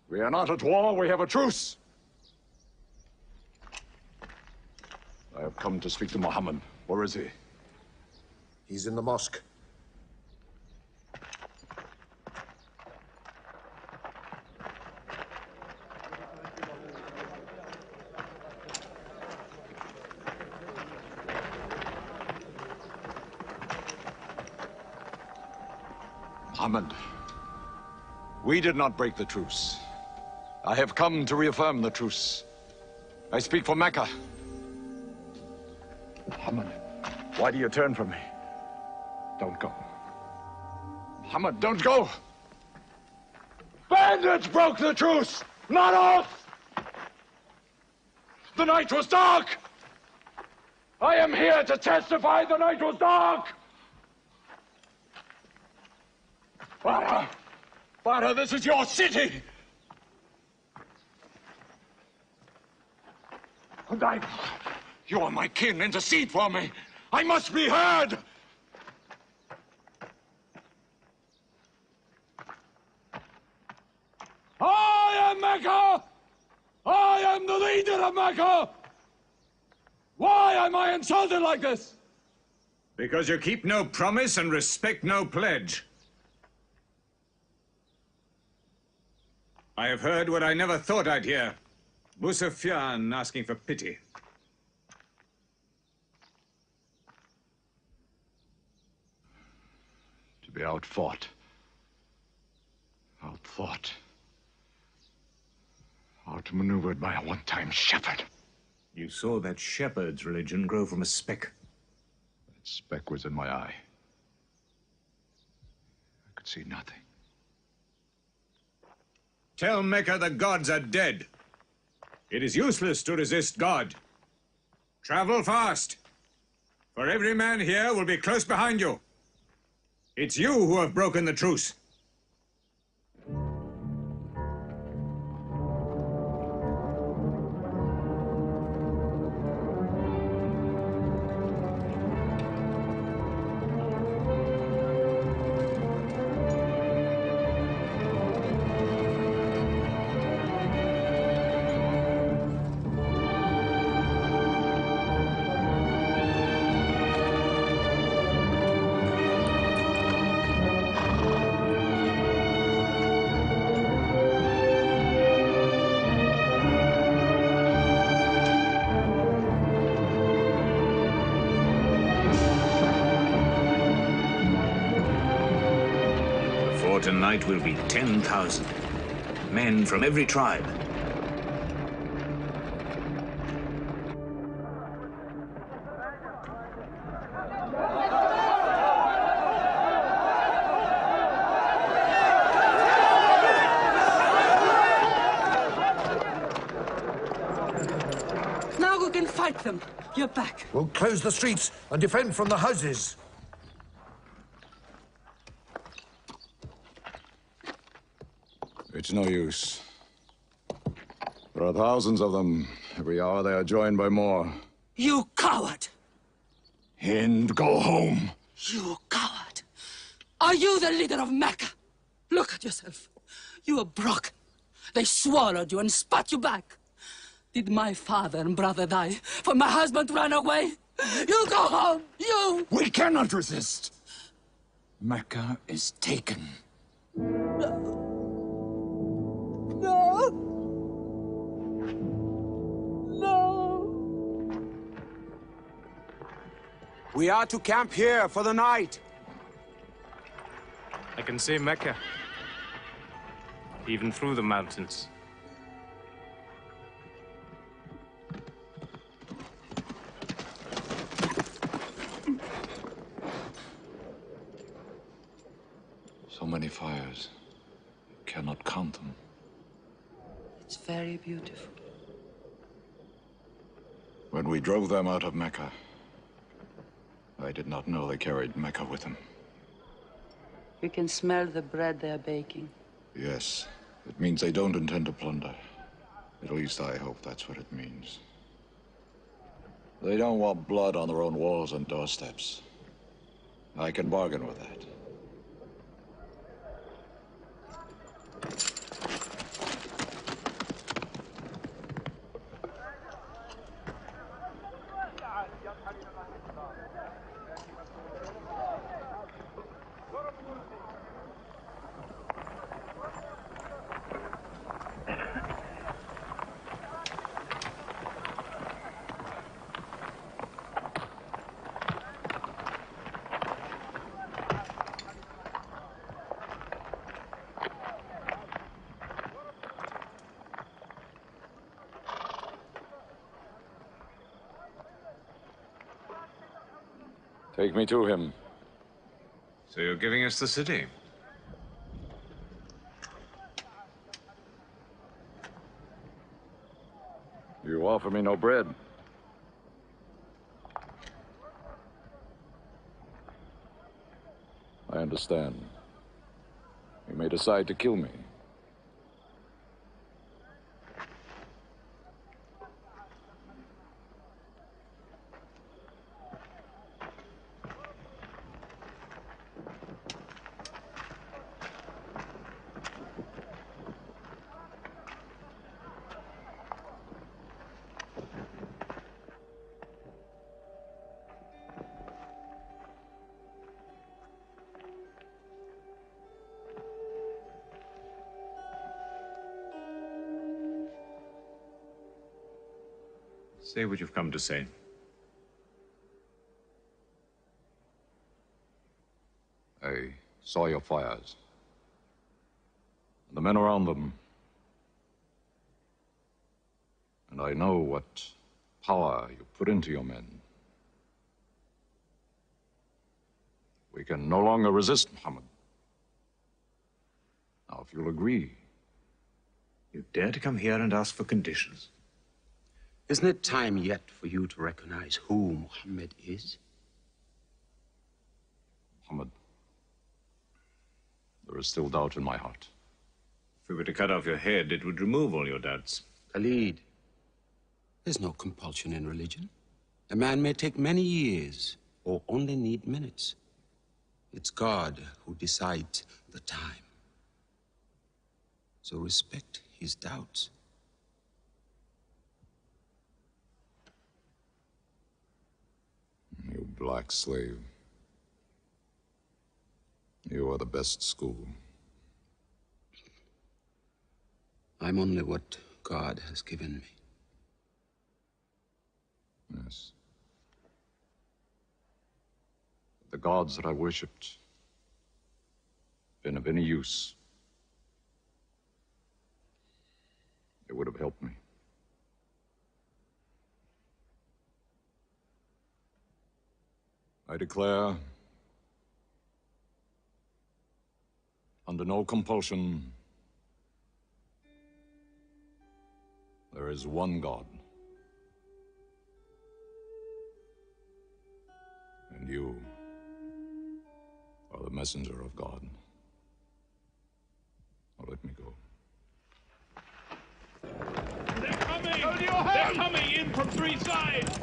We are not at war, we have a truce. I have come to speak to Muhammad. Where is he? He's in the mosque. Muhammad, we did not break the truce. I have come to reaffirm the truce. I speak for Mecca. Muhammad, why do you turn from me? Don't go. Muhammad, don't go! Bandits broke the truce, not us! The night was dark! I am here to testify the night was dark! Father, this is your city! You are my kin, intercede for me! I must be heard! I am Mecca! I am the leader of Mecca! Why am I insulted like this? Because you keep no promise and respect no pledge. I have heard what I never thought I'd hear. Abu Sufyan asking for pity. To be outfought, outthought, outmaneuvered by a one-time shepherd. You saw that shepherd's religion grow from a speck. That speck was in my eye. I could see nothing. Tell Mecca the gods are dead. It is useless to resist God. Travel fast, for every man here will be close behind you. It's you who have broken the truce. Tonight will be 10,000 men from every tribe. Now we can fight them. You're back. We'll close the streets and defend from the houses. It's no use. There are thousands of them. Every hour they are joined by more. You coward! Hind, go home. You coward! Are you the leader of Mecca? Look at yourself. You are broken. They swallowed you and spat you back. Did my father and brother die? For my husband ran away? You go home! You! We cannot resist. Mecca is taken. No! No! We are to camp here for the night. I can see Mecca, even through the mountains. So many fires. You cannot count them. It's very beautiful. When we drove them out of Mecca, I did not know they carried Mecca with them. You can smell the bread they're baking. Yes, it means they don't intend to plunder. At least I hope that's what it means. They don't want blood on their own walls and doorsteps. I can bargain with that. Take me to him. So you're giving us the city? You offer me no bread. I understand. You may decide to kill me. Say what you've come to say. I saw your fires. And the men around them. And I know what power you put into your men. We can no longer resist Muhammad. Now, if you'll agree. You dare to come here and ask for conditions? Isn't it time yet for you to recognize who Muhammad is? Muhammad, there is still doubt in my heart. If we were to cut off your head, it would remove all your doubts. Khalid, there's no compulsion in religion. A man may take many years or only need minutes. It's God who decides the time. So respect his doubts. You black slave. You are the best school. I'm only what God has given me. Yes. The gods that I worshipped been of any use. It would have helped me. I declare, under no compulsion, there is one God. And you are the messenger of God. Now let me go. They're coming! They're coming in from three sides!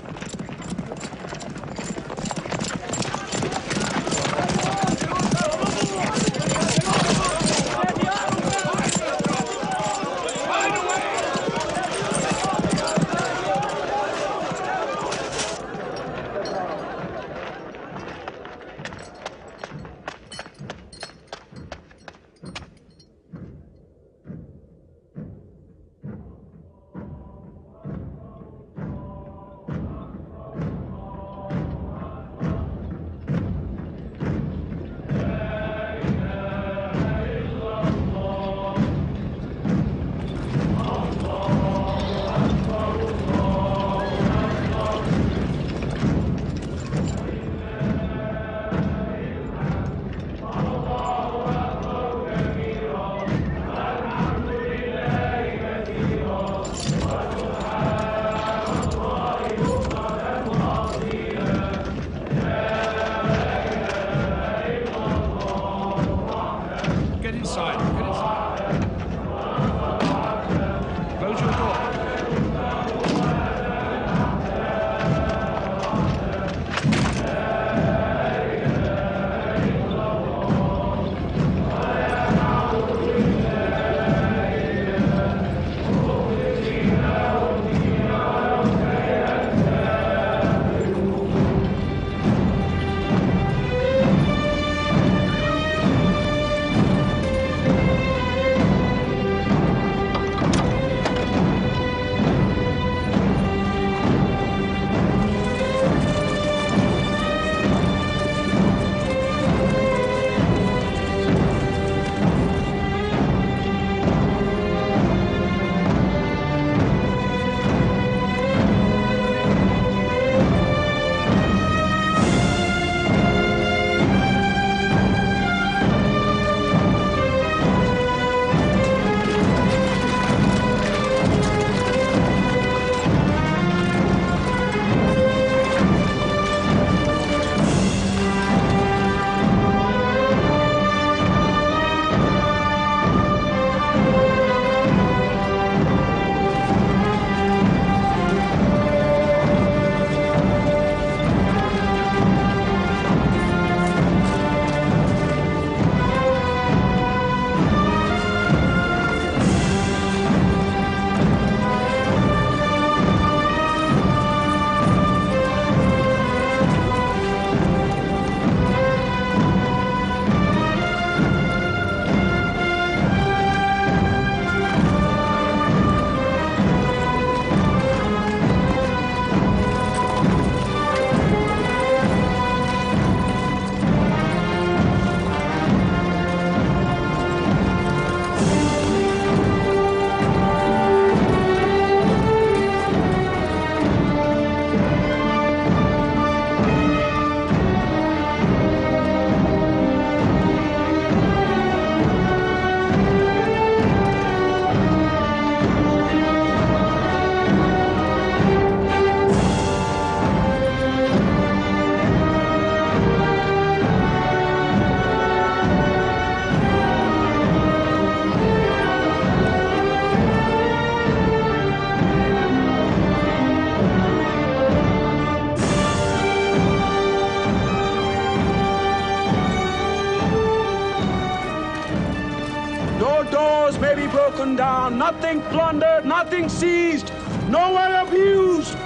nothing plundered, nothing seized, no one abused.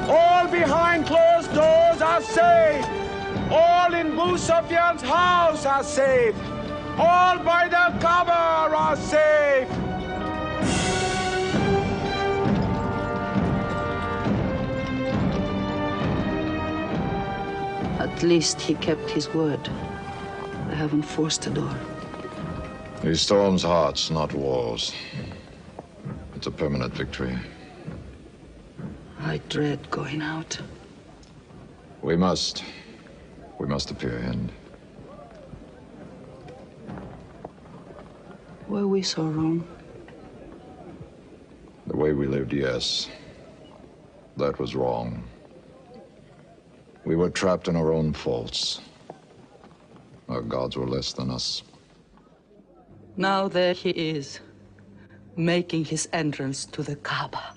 All behind closed doors are safe. All in Abu Sufyan's house are safe. All by the cover are safe. At least he kept his word. I haven't forced the door. He storms hearts, not walls. It's a permanent victory. I dread going out. We must appear, and Were we so wrong? the way we lived, yes. That was wrong. We were trapped in our own faults. Our gods were less than us. Now there he is, making his entrance to the Kaaba.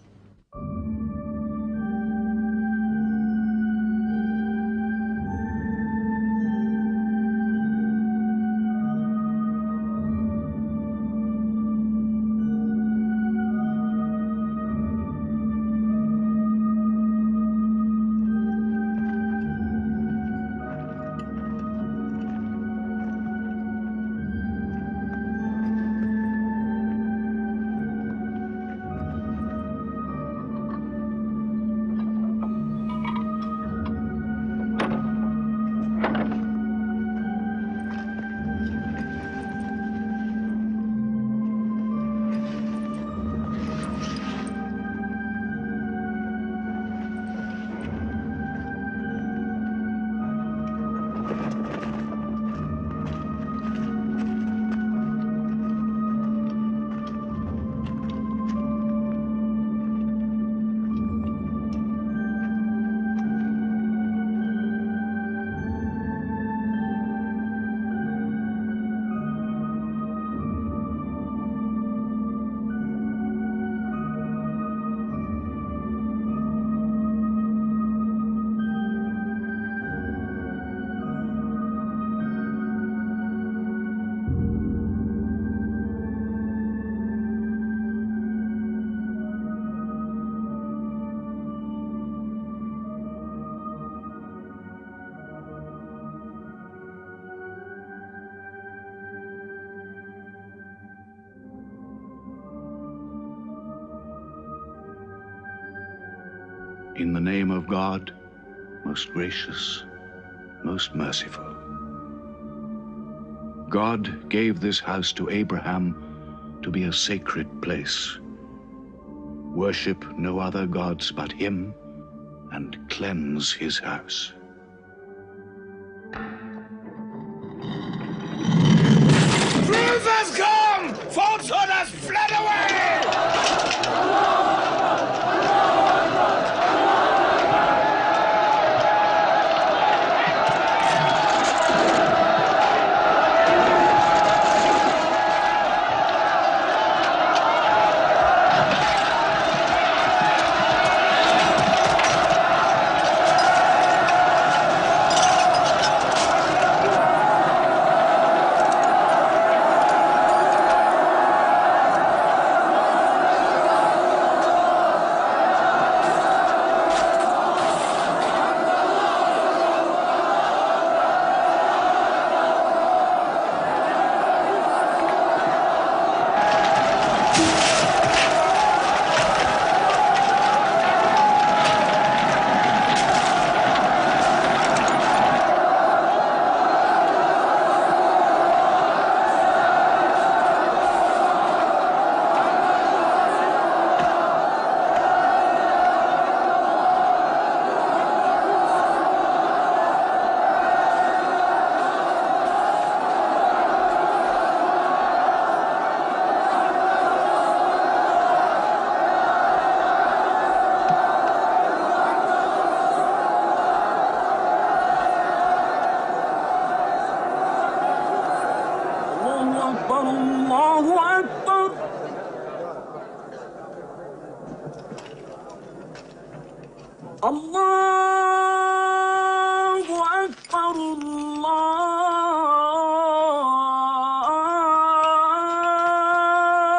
In the name of God, most gracious, most merciful. God gave this house to Abraham to be a sacred place. Worship no other gods but him, and cleanse his house. Truth has come! Falsehood has fled away!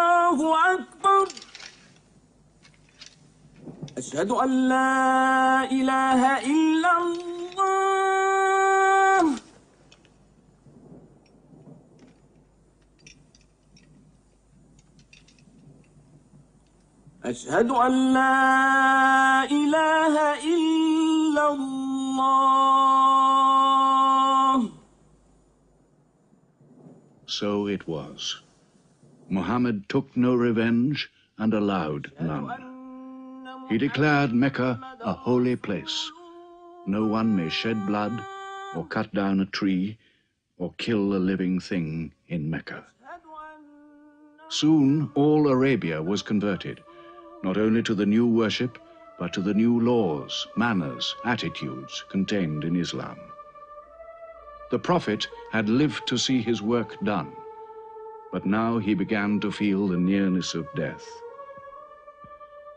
الله أكبر أشهد أن لا إله إلا الله. أشهد أن لا إله إلا الله. So it was. Muhammad took no revenge and allowed none. He declared Mecca a holy place. No one may shed blood, or cut down a tree, or kill a living thing in Mecca. Soon all Arabia was converted, not only to the new worship, but to the new laws, manners, attitudes contained in Islam. The Prophet had lived to see his work done, but now he began to feel the nearness of death.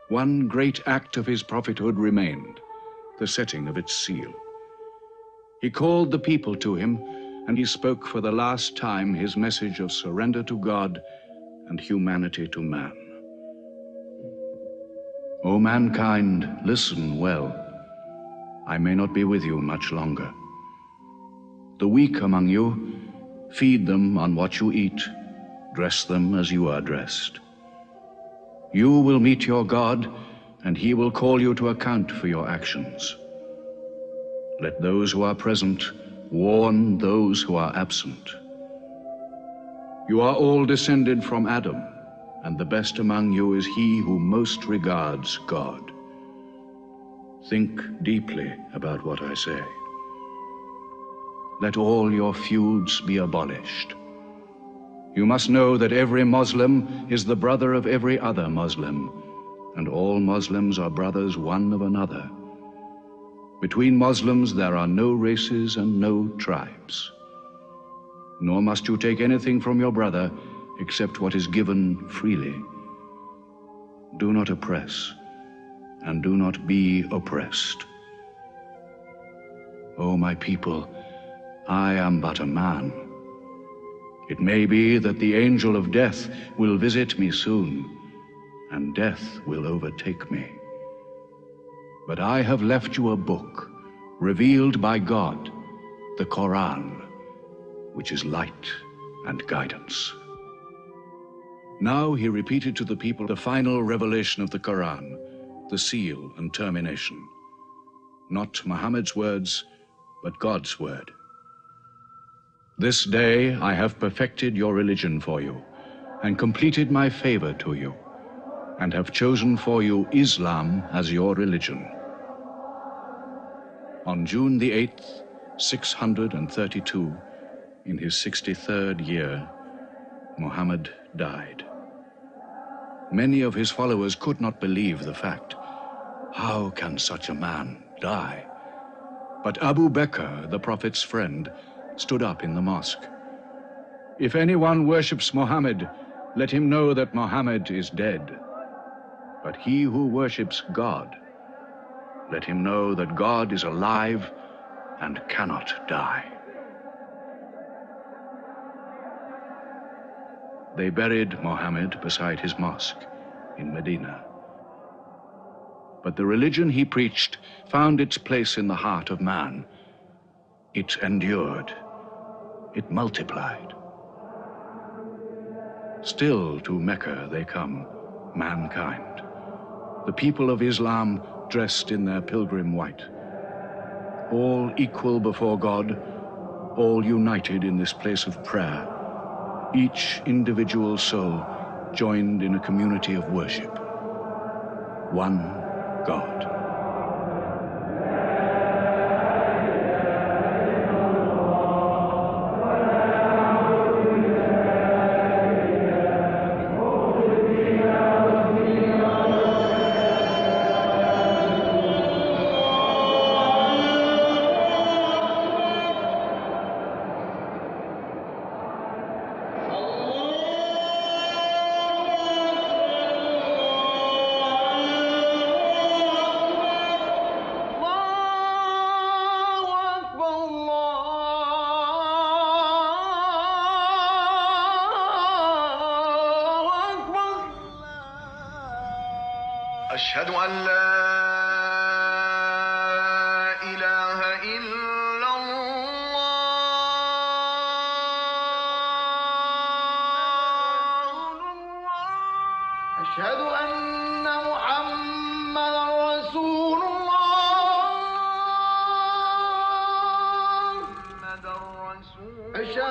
One great act of his prophethood remained, the setting of its seal. He called the people to him, and he spoke for the last time his message of surrender to God and humanity to man. O mankind, listen well. I may not be with you much longer. The weak among you, feed them on what you eat, dress them as you are dressed. You will meet your God, and he will call you to account for your actions. Let those who are present warn those who are absent. You are all descended from Adam, and the best among you is he who most regards God. Think deeply about what I say. Let all your feuds be abolished. You must know that every Muslim is the brother of every other Muslim, and all Muslims are brothers one of another. Between Muslims there are no races and no tribes. Nor must you take anything from your brother except what is given freely. Do not oppress, and do not be oppressed. O my people, I am but a man. It may be that the angel of death will visit me soon, and death will overtake me. But I have left you a book, revealed by God, the Quran, which is light and guidance. Now he repeated to the people the final revelation of the Quran, the seal and termination. Not Muhammad's words, but God's word. This day I have perfected your religion for you, and completed my favor to you, and have chosen for you Islam as your religion. On June the 8th, 632, in his 63rd year, Muhammad died. Many of his followers could not believe the fact. How can such a man die? But Abu Bakr, the Prophet's friend, stood up in the mosque. If anyone worships Muhammad, let him know that Muhammad is dead. But he who worships God, let him know that God is alive and cannot die. They buried Muhammad beside his mosque in Medina. But the religion he preached found its place in the heart of man. It endured. It multiplied. Still to Mecca they come, mankind. The people of Islam dressed in their pilgrim white. All equal before God, all united in this place of prayer. Each individual soul joined in a community of worship. One God. أشهد أن لا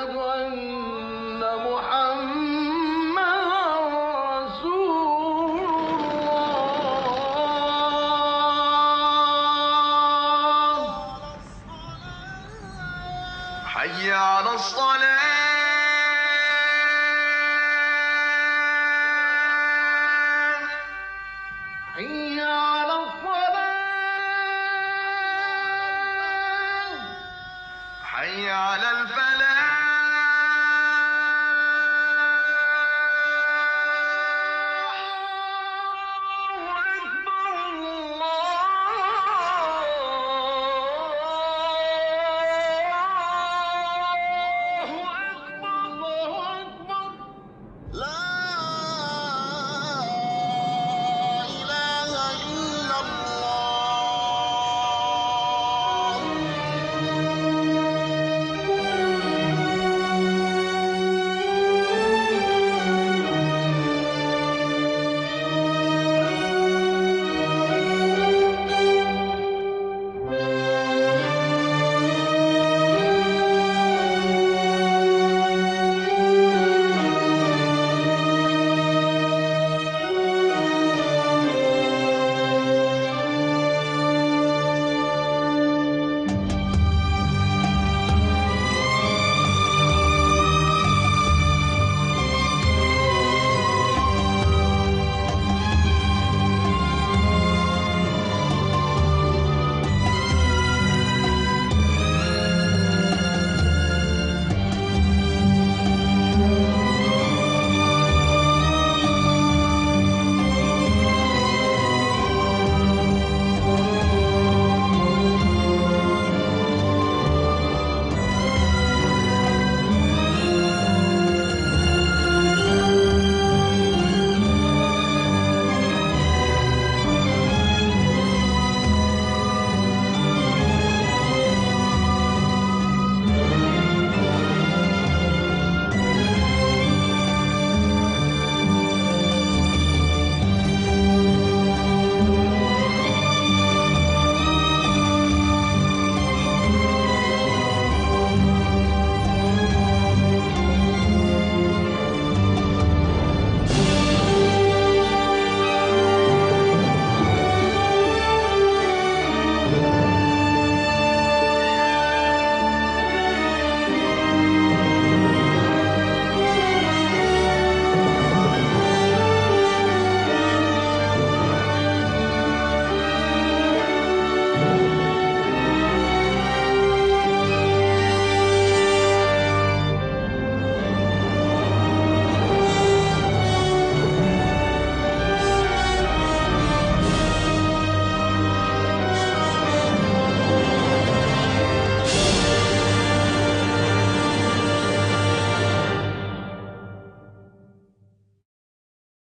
أشهد أن محمدا رسول الله حي على الصلاة